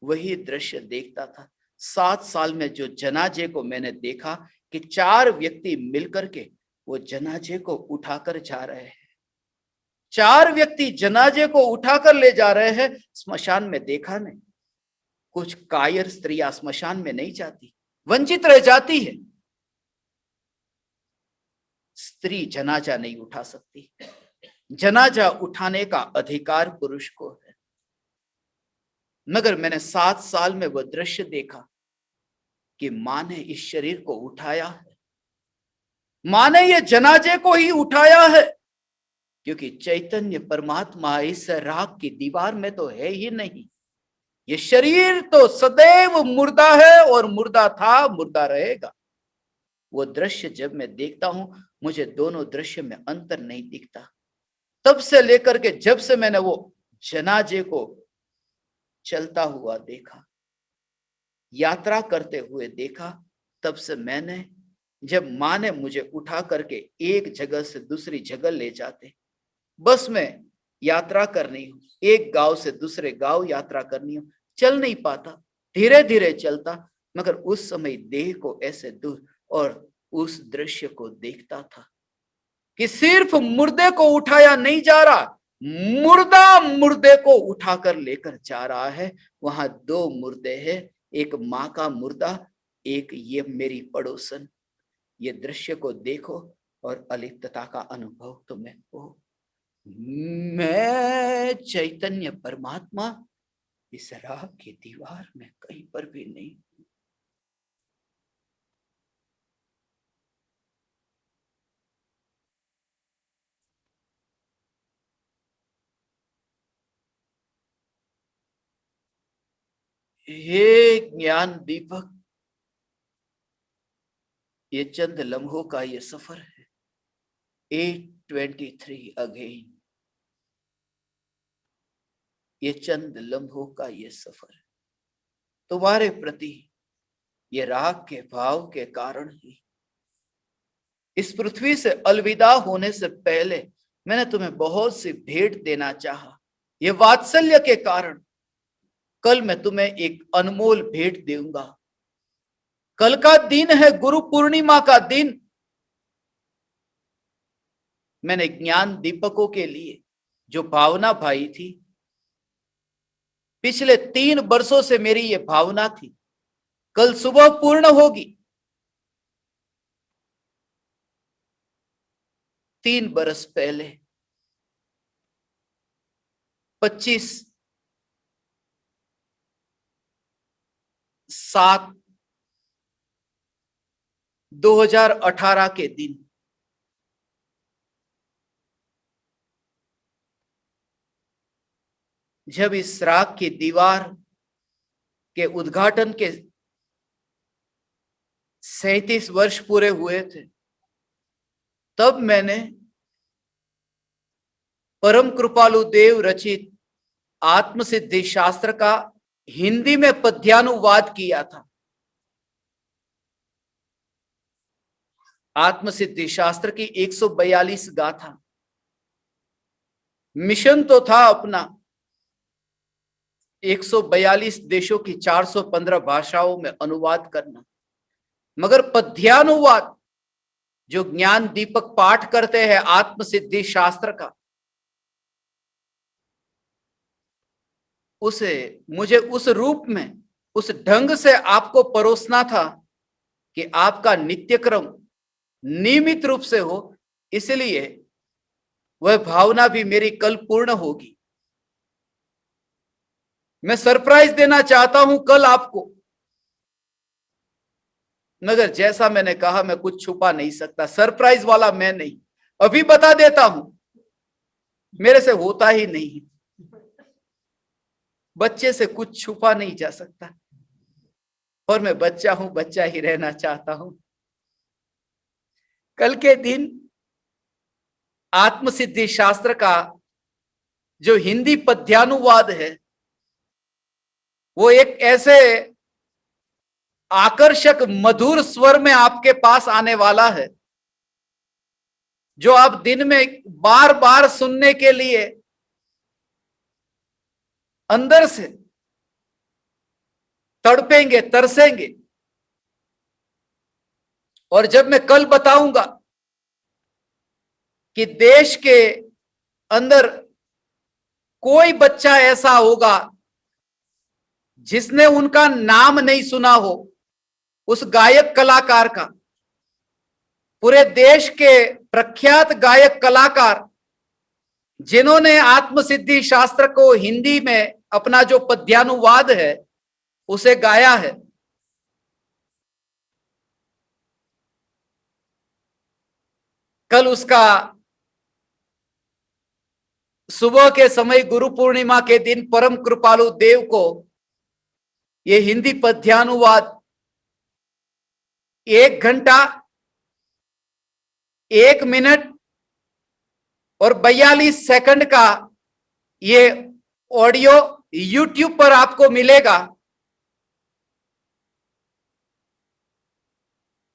[SPEAKER 1] वही दृश्य देखता था। 7 साल में जो जनाजे को मैंने देखा कि 4 व्यक्ति मिलकर के वो जनाजे को उठाकर जा रहे हैं, 4 व्यक्ति जनाजे को उठाकर ले जा रहे हैं। स्मशान में देखा नहीं, कुछ कायर स्त्रियां स्मशान में नहीं जाती, वंचित रह जाती है। स्त्री जनाजा नहीं उठा सकती, जनाजा उठाने का अधिकार पुरुष को है। मगर मैंने 7 साल में वह दृश्य देखा कि मां ने इस शरीर को उठाया है, मां ने ये जनाजे को ही उठाया है, क्योंकि चैतन्य परमात्मा इस राख की दीवार में तो है ही नहीं। ये शरीर तो सदैव मुर्दा है, और मुर्दा था, मुर्दा रहेगा। वो दृश्य जब मैं देखता हूं, मुझे दोनों दृश्य में अंतर नहीं दिखता। तब से लेकर के जब से मैंने वो जनाजे को चलता हुआ देखा, यात्रा करते हुए देखा, तब से मैंने, जब मां ने मुझे उठा करके एक जगह से दूसरी जगह ले जाते, बस में यात्रा करनी हो, एक गांव से दूसरे गांव यात्रा करनी हो, चल नहीं पाता, धीरे धीरे चलता, मगर उस समय देह को ऐसे दूर और उस दृश्य को देखता था कि सिर्फ मुर्दे को उठाया नहीं जा रहा, मुर्दा मुर्दे को उठाकर लेकर जा रहा है। वहां 2 मुर्दे हैं, एक मां का मुर्दा, एक ये मेरी पड़ोसन। ये दृश्य को देखो और अलिप्तता का अनुभव तुम्हें हो। मैं चैतन्य परमात्मा इस राह की दीवार में कहीं पर भी नहीं। हे ज्ञान दीपक, ये चंद लम्हों का ये सफर है। 8:23 अगेन। ये चंद लम्हों का ये सफर है। तुम्हारे प्रति ये राग के भाव के कारण ही इस पृथ्वी से अलविदा होने से पहले मैंने तुम्हें बहुत सी भेंट देना चाहा। ये वात्सल्य के कारण कल मैं तुम्हें एक अनमोल भेंट दूंगा। कल का दिन है गुरु पूर्णिमा का दिन। मैंने ज्ञान दीपकों के लिए जो भावना भाई थी, पिछले 3 वर्षों से मेरी ये भावना थी, कल सुबह पूर्ण होगी। 3 बरस पहले 25/7/2018 के दिन जब इस राग की दीवार के उद्घाटन के 37 वर्ष पूरे हुए थे, तब मैंने परम कृपालु देव रचित आत्मसिद्धि शास्त्र का हिंदी में पद्यानुवाद किया था। आत्मसिद्धि शास्त्र की 142 गाथा। मिशन तो था अपना 142 देशों की 415 भाषाओं में अनुवाद करना, मगर पद्यानुवाद जो ज्ञान दीपक पाठ करते हैं आत्मसिद्धि शास्त्र का, उसे मुझे उस रूप में, उस ढंग से आपको परोसना था कि आपका नित्यक्रम नियमित रूप से हो। इसलिए वह भावना भी मेरी कल पूर्ण होगी। मैं सरप्राइज देना चाहता हूं कल आपको, मगर जैसा मैंने कहा मैं कुछ छुपा नहीं सकता। सरप्राइज वाला मैं नहीं। अभी बता देता हूं, मेरे से होता ही नहीं। बच्चे से कुछ छुपा नहीं जा सकता, और मैं बच्चा हूं, बच्चा ही रहना चाहता हूं। कल के दिन आत्मसिद्धि शास्त्र का जो हिंदी पद्यानुवाद है, वो एक ऐसे आकर्षक मधुर स्वर में आपके पास आने वाला है जो आप दिन में बार बार सुनने के लिए अंदर से तड़पेंगे, तरसेंगे। और जब मैं कल बताऊंगा कि देश के अंदर कोई बच्चा ऐसा होगा जिसने उनका नाम नहीं सुना हो, उस गायक कलाकार का, पूरे देश के प्रख्यात गायक कलाकार जिन्होंने आत्मसिद्धि शास्त्र को हिंदी में अपना जो पद्यानुवाद है उसे गाया है, कल उसका सुबह के समय गुरु पूर्णिमा के दिन परम कृपालु देव को ये हिंदी पद्यानुवाद 1 घंटा 1 मिनट और 42 सेकंड का ये ऑडियो YouTube पर आपको मिलेगा।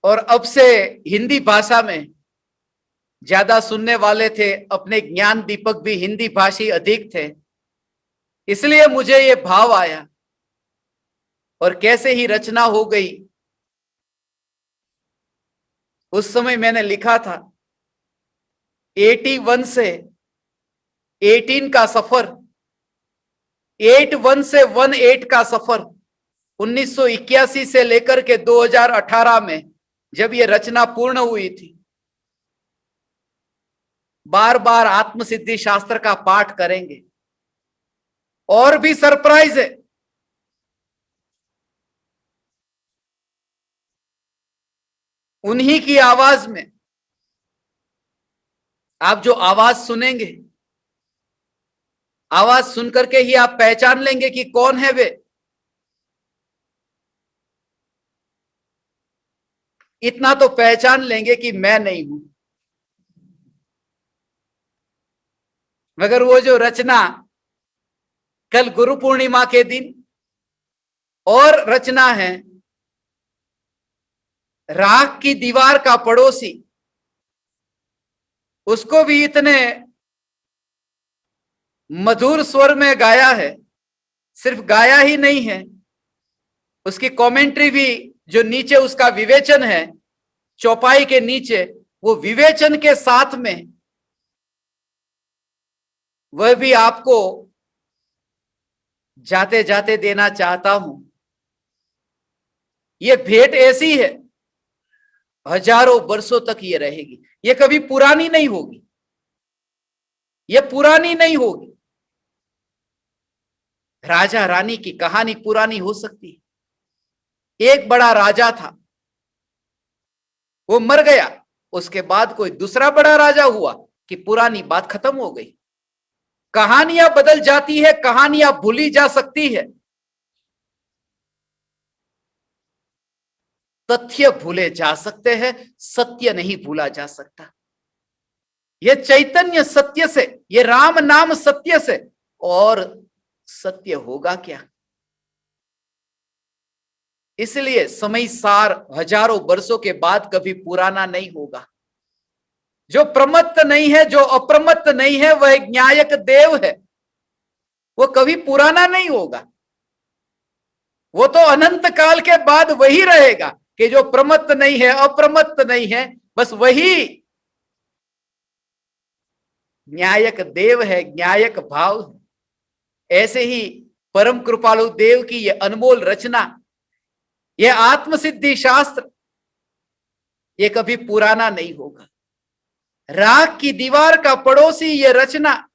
[SPEAKER 1] और अब से हिंदी भाषा में ज्यादा सुनने वाले थे, अपने ज्ञान दीपक भी हिंदी भाषी अधिक थे, इसलिए मुझे ये भाव आया और कैसे ही रचना हो गई। उस समय मैंने लिखा था 81 से 18 का सफर, 81 से 18 का सफर, 1981 से लेकर के 2018 में जब ये रचना पूर्ण हुई थी, बार बार आत्मसिद्धि शास्त्र का पाठ करेंगे। और भी सरप्राइज है, उन्हीं की आवाज में आप जो आवाज सुनेंगे, आवाज सुनकर के ही आप पहचान लेंगे कि कौन है वे। इतना तो पहचान लेंगे कि मैं नहीं हूं, मगर वो जो रचना कल गुरु पूर्णिमा के दिन और रचना है, राख की दीवार का पड़ोसी, उसको भी इतने मधुर स्वर में गाया है। सिर्फ गाया ही नहीं है, उसकी कमेंट्री भी, जो नीचे उसका विवेचन है चौपाई के नीचे, वो विवेचन के साथ में वह भी आपको जाते जाते देना चाहता हूं। ये भेंट ऐसी है, हजारों वर्षों तक ये रहेगी, ये कभी पुरानी नहीं होगी, ये पुरानी नहीं होगी। राजा रानी की कहानी पुरानी हो सकती है। एक बड़ा राजा था, वो मर गया, उसके बाद कोई दूसरा बड़ा राजा हुआ कि पुरानी बात खत्म हो गई। कहानियां बदल जाती है, कहानियां भूली जा सकती है, तथ्य भूले जा सकते हैं, सत्य नहीं भूला जा सकता। ये चैतन्य सत्य से, ये राम नाम सत्य से और सत्य होगा क्या। इसलिए समय सार हजारों वर्षों के बाद कभी पुराना नहीं होगा। जो प्रमत्त नहीं है, जो अप्रमत्त नहीं है, वह ज्ञायक देव है, वो कभी पुराना नहीं होगा। वो तो अनंत काल के बाद वही रहेगा कि जो प्रमत्त नहीं है, अप्रमत्त नहीं है, बस वही न्यायक देव है, न्यायक भाव है। ऐसे ही परम कृपालु देव की यह अनमोल रचना, यह आत्मसिद्धि शास्त्र, ये कभी पुराना नहीं होगा। राख की दीवार का पड़ोसी, ये रचना,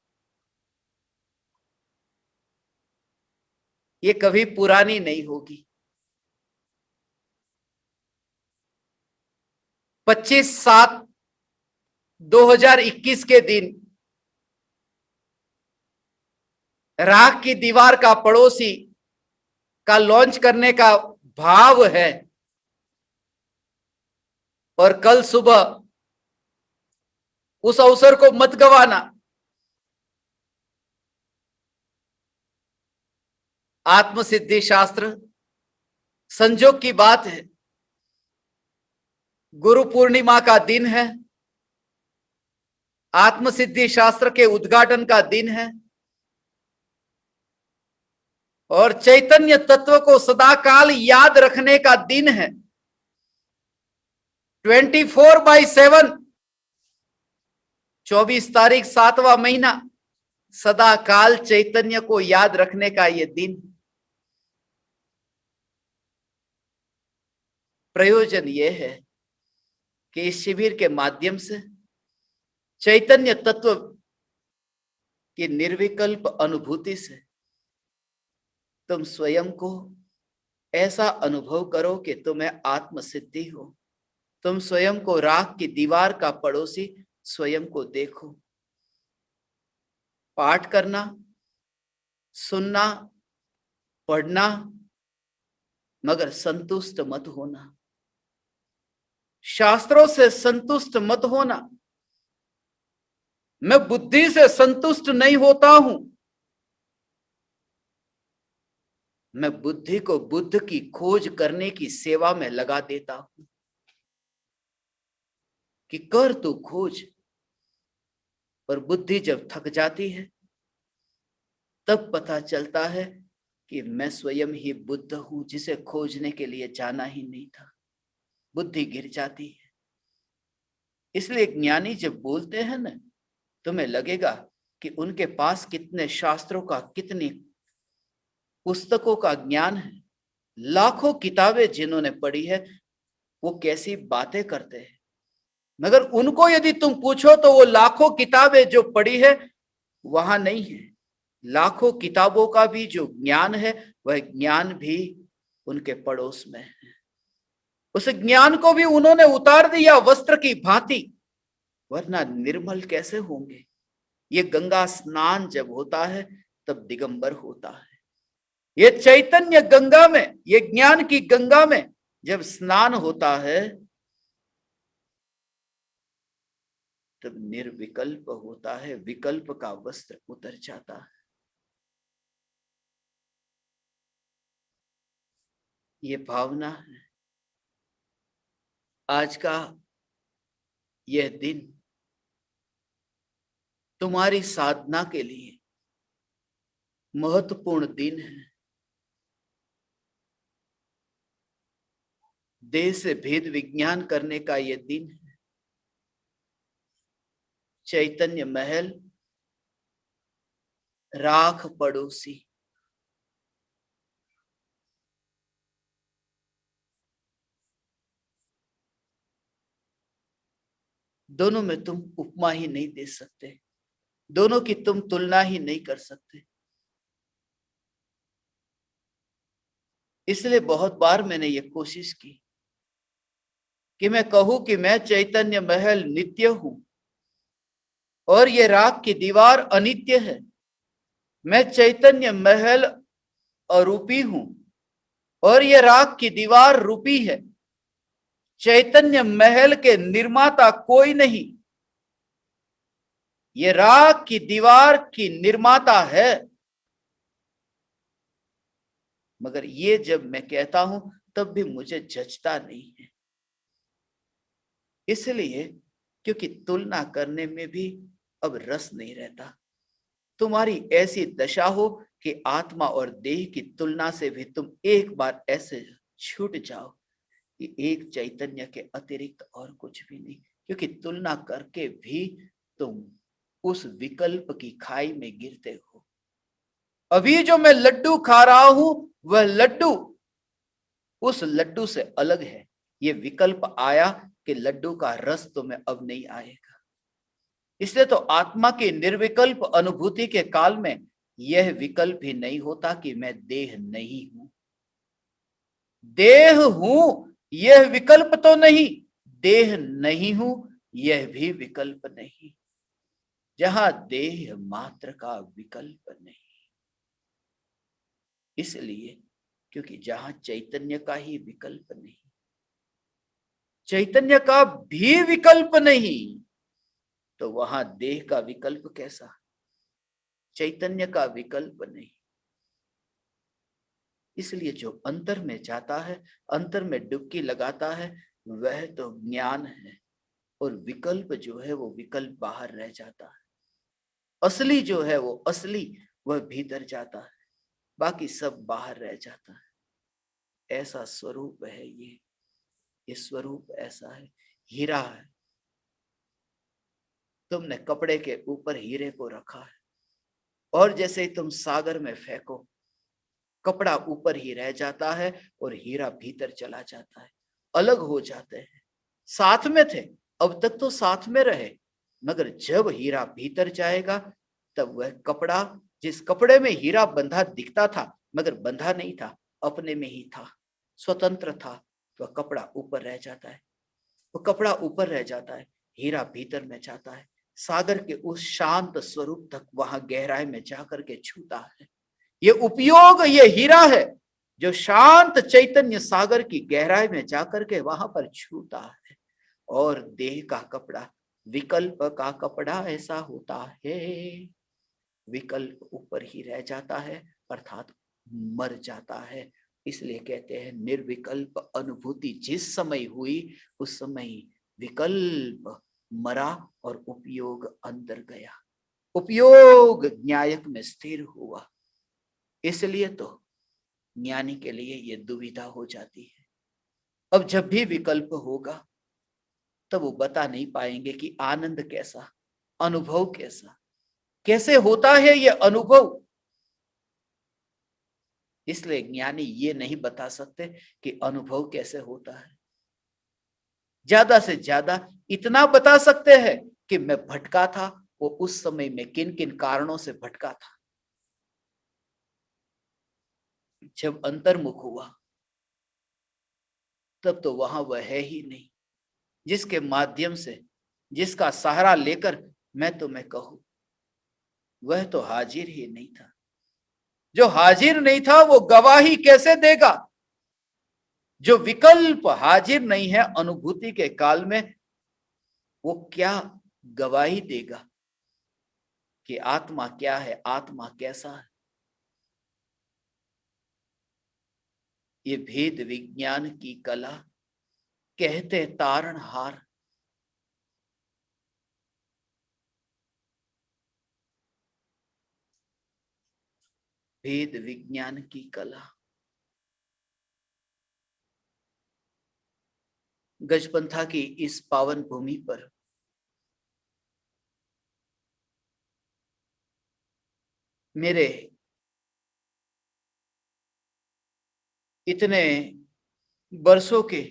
[SPEAKER 1] ये कभी पुरानी नहीं होगी। 25/7/2021 के दिन राख की दीवार का पड़ोसी का लॉन्च करने का भाव है, और कल सुबह उस अवसर को मत गवाना। आत्मसिद्धि शास्त्र, संजोग की बात है, गुरु पूर्णिमा का दिन है, आत्मसिद्धि शास्त्र के उद्घाटन का दिन है, और चैतन्य तत्व को सदाकाल याद रखने का दिन है। 24/7, 24 तारीख 7वां महीना, सदाकाल चैतन्य को याद रखने का यह दिन। प्रयोजन यह है कि इस शिविर के माध्यम से चैतन्य तत्व की निर्विकल्प अनुभूति से तुम स्वयं को ऐसा अनुभव करो कि तुम्हें आत्मसिद्धि हो। तुम स्वयं को राख की दीवार का पड़ोसी स्वयं को देखो। पाठ करना, सुनना, पढ़ना, मगर संतुष्ट मत होना, शास्त्रों से संतुष्ट मत होना। मैं बुद्धि से संतुष्ट नहीं होता हूं, मैं बुद्धि को बुद्ध की खोज करने की सेवा में लगा देता हूं कि कर तू खोज। और बुद्धि जब थक जाती है, तब पता चलता है कि मैं स्वयं ही बुद्ध हूं, जिसे खोजने के लिए जाना ही नहीं था। बुद्धि गिर जाती है। इसलिए ज्ञानी जब बोलते हैं ना, तुम्हें लगेगा कि उनके पास कितने शास्त्रों का, कितनी पुस्तकों का ज्ञान है, लाखों किताबें जिन्होंने पढ़ी है, वो कैसी बातें करते हैं। मगर उनको यदि तुम पूछो तो वो लाखों किताबें जो पढ़ी है वहां नहीं है। लाखों किताबों का भी जो ज्ञान है वह ज्ञान भी उनके पड़ोस में है। उस ज्ञान को भी उन्होंने उतार दिया वस्त्र की भांति, वरना निर्मल कैसे होंगे। ये गंगा स्नान जब होता है तब दिगंबर होता है। ये चैतन्य गंगा में, ये ज्ञान की गंगा में जब स्नान होता है तब निर्विकल्प होता है, विकल्प का वस्त्र उतर जाता है। ये भावना है। आज का यह दिन तुम्हारी साधना के लिए महत्वपूर्ण दिन है। देह से भेद विज्ञान करने का यह दिन है। चैतन्य महल, राख पड़ोसी। दोनों में तुम उपमा ही नहीं दे सकते, दोनों की तुम तुलना ही नहीं कर सकते। इसलिए बहुत बार मैंने ये कोशिश की कि मैं कहूं कि मैं चैतन्य महल नित्य हूं और ये राख की दीवार अनित्य है। मैं चैतन्य महल अरूपी हूं और ये राख की दीवार रूपी है। चैतन्य महल के निर्माता कोई नहीं, ये राख की दीवार की निर्माता है। मगर ये जब मैं कहता हूं तब भी मुझे जचता नहीं है, इसलिए क्योंकि तुलना करने में भी अब रस नहीं रहता। तुम्हारी ऐसी दशा हो कि आत्मा और देह की तुलना से भी तुम एक बार ऐसे छूट जाओ कि एक चैतन्य के अतिरिक्त और कुछ भी नहीं, क्योंकि तुलना करके भी तुम उस विकल्प की खाई में गिरते हो। अभी जो मैं लड्डू खा रहा हूं वह लड्डू उस लड्डू से अलग है। ये विकल्प आया कि लड्डू का रस तुम्हें अब नहीं आएगा। इसलिए तो आत्मा की निर्विकल्प अनुभूति के काल में यह विकल्प ही नहीं होता कि मैं देह नहीं हूं। देह हूं यह विकल्प तो नहीं, देह नहीं हूं यह भी विकल्प नहीं। जहां देह मात्र का विकल्प नहीं, इसलिए क्योंकि जहां चैतन्य का ही विकल्प नहीं, चैतन्य का भी विकल्प नहीं, तो वहां देह का विकल्प कैसा। चैतन्य का विकल्प नहीं। इसलिए जो अंतर में जाता है, अंतर में डुबकी लगाता है, वह तो ज्ञान है, और विकल्प जो है वो विकल्प बाहर रह जाता है। असली जो है वो असली वह भीतर जाता है, बाकी सब बाहर रह जाता है। ऐसा स्वरूप है ये स्वरूप ऐसा है। हीरा है, तुमने कपड़े के ऊपर हीरे को रखा है, और जैसे ही तुम सागर में फेंको, कपड़ा ऊपर ही रह जाता है और हीरा भीतर चला जाता है। अलग हो जाते हैं। साथ में थे, अब तक तो साथ में रहे, मगर जब हीरा भीतर जाएगा तब वह कपड़ा, जिस कपड़े में हीरा बंधा दिखता था मगर बंधा नहीं था, अपने में ही था, स्वतंत्र था, वह कपड़ा ऊपर रह जाता है। वो कपड़ा ऊपर रह जाता है, हीरा भीतर में जाता है, सागर के उस शांत स्वरूप तक वहां गहराई में जाकर के छूता है। ये उपयोग ये हीरा है जो शांत चैतन्य सागर की गहराई में जाकर के वहां पर छूता है। और देह का कपड़ा, विकल्प का कपड़ा ऐसा होता है, विकल्प ऊपर ही रह जाता है, अर्थात मर जाता है। इसलिए कहते हैं निर्विकल्प अनुभूति जिस समय हुई उस समय विकल्प मरा और उपयोग अंदर गया, उपयोग न्यायक में स्थिर हुआ। इसलिए तो ज्ञानी के लिए यह दुविधा हो जाती है। अब जब भी विकल्प होगा तब वो बता नहीं पाएंगे कि आनंद कैसा, अनुभव कैसा, कैसे होता है ये अनुभव। इसलिए ज्ञानी ये नहीं बता सकते कि अनुभव कैसे होता है। ज्यादा से ज्यादा इतना बता सकते हैं कि मैं भटका था, वो उस समय में किन किन कारणों से भटका था। जब अंतर्मुख हुआ तब तो वहां वह है ही नहीं, जिसके माध्यम से, जिसका सहारा लेकर मैं तुम्हें कहूं, वह तो हाजिर ही नहीं था। जो हाजिर नहीं था वो गवाही कैसे देगा? जो विकल्प हाजिर नहीं है अनुभूति के काल में, वो क्या गवाही देगा कि आत्मा क्या है, आत्मा कैसा है? ये भेद विज्ञान की कला कहते तारणहार। भेद विज्ञान की कला। गजपंथा की इस पावन भूमि पर मेरे इतने वर्षों के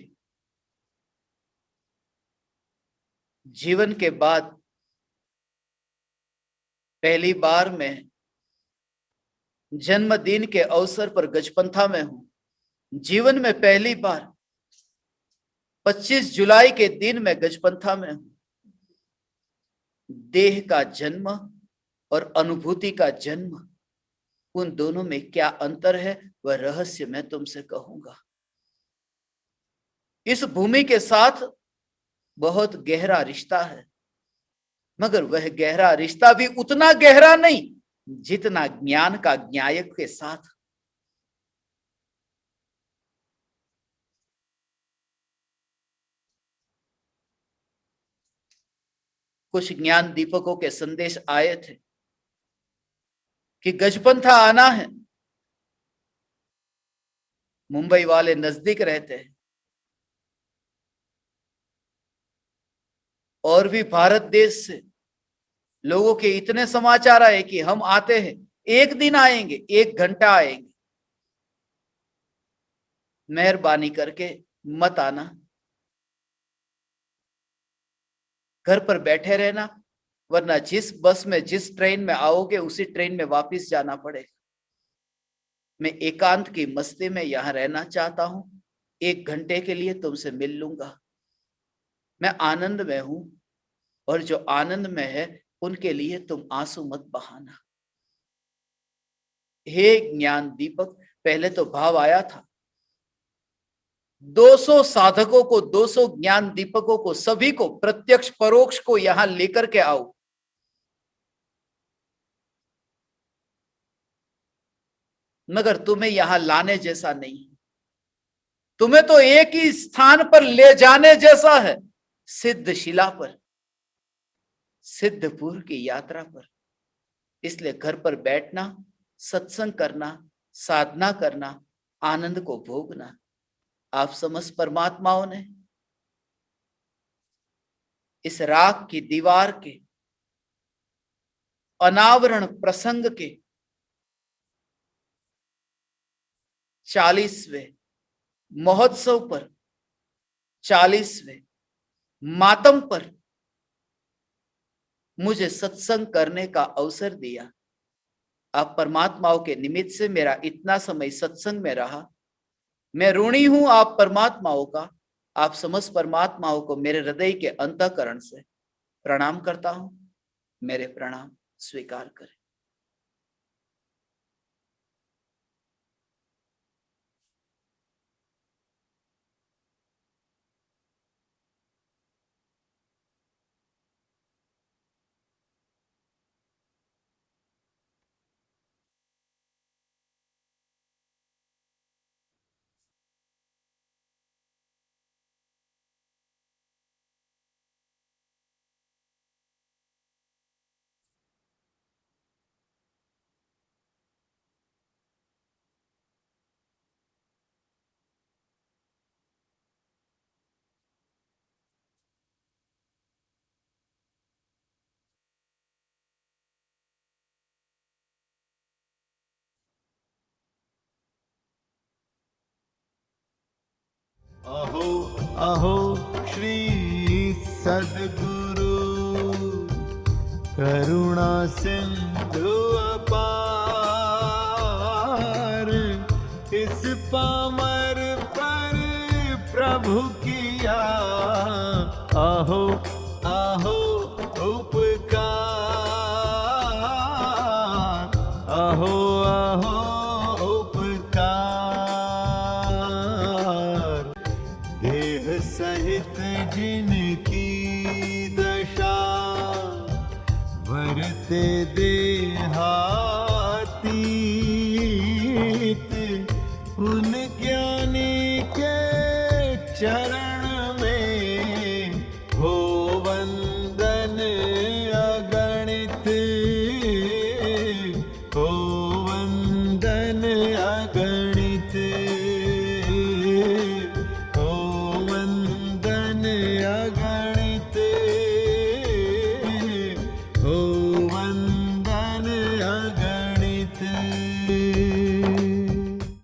[SPEAKER 1] जीवन के बाद पहली बार मैं जन्मदिन के अवसर पर गजपंथा में हूं। जीवन में पहली बार 25 जुलाई के दिन मैं गजपंथा में हूं। देह का जन्म और अनुभूति का जन्म, उन दोनों में क्या अंतर है वह रहस्य मैं तुमसे कहूंगा। इस भूमि के साथ बहुत गहरा रिश्ता है, मगर वह गहरा रिश्ता भी उतना गहरा नहीं जितना ज्ञान का ज्ञायक के साथ। कुछ ज्ञान दीपकों के संदेश आए थे कि गजपंथा आना है। मुंबई वाले नजदीक रहते हैं और भी भारत देश से लोगों के इतने समाचार आए कि हम आते हैं, एक दिन आएंगे, 1 घंटा आएंगे, मेहरबानी करके मत आना, घर पर बैठे रहना, वरना जिस बस में, जिस ट्रेन में आओगे उसी ट्रेन में वापस जाना पड़ेगा। मैं एकांत की मस्ती में यहां रहना चाहता हूं, 1 घंटे के लिए तुमसे मिल लूंगा। मैं आनंद में हूं और जो आनंद में है उनके लिए तुम आंसू मत बहाना। हे ज्ञान दीपक, पहले तो भाव आया था 200 साधकों को, 200 ज्ञान दीपकों को, सभी को, प्रत्यक्ष परोक्ष को यहां लेकर के आओ। मगर तुम्हें यहां लाने जैसा नहीं, तुम्हें तो एक ही स्थान पर ले जाने जैसा है, सिद्ध शिला पर, सिद्धपुर की यात्रा पर। इसलिए घर पर बैठना, सत्संग करना, साधना करना, आनंद को भोगना। आप समस्त परमात्माओं ने इस राख की दीवार के अनावरण प्रसंग के 40वें महोत्सव पर, 40वें मातम पर मुझे सत्संग करने का अवसर दिया। आप परमात्माओं के निमित्त से मेरा इतना समय सत्संग में रहा। मैं ऋणी हूं आप परमात्माओं का। आप समस्त परमात्माओं को मेरे हृदय के अंतःकरण से प्रणाम करता हूं। मेरे प्रणाम स्वीकार करें।
[SPEAKER 2] अहो अहो श्री सद्गुरु करुणा सिंधु अपार, इस पामर पर प्रभु किया आहो आहो उपकार, आहो आहो उपकार। देह सहित जिनकी दशा वरते देहातीत, उन ज्ञानी के चरण में हो वंदन अगणित, हो वंदन अगणित।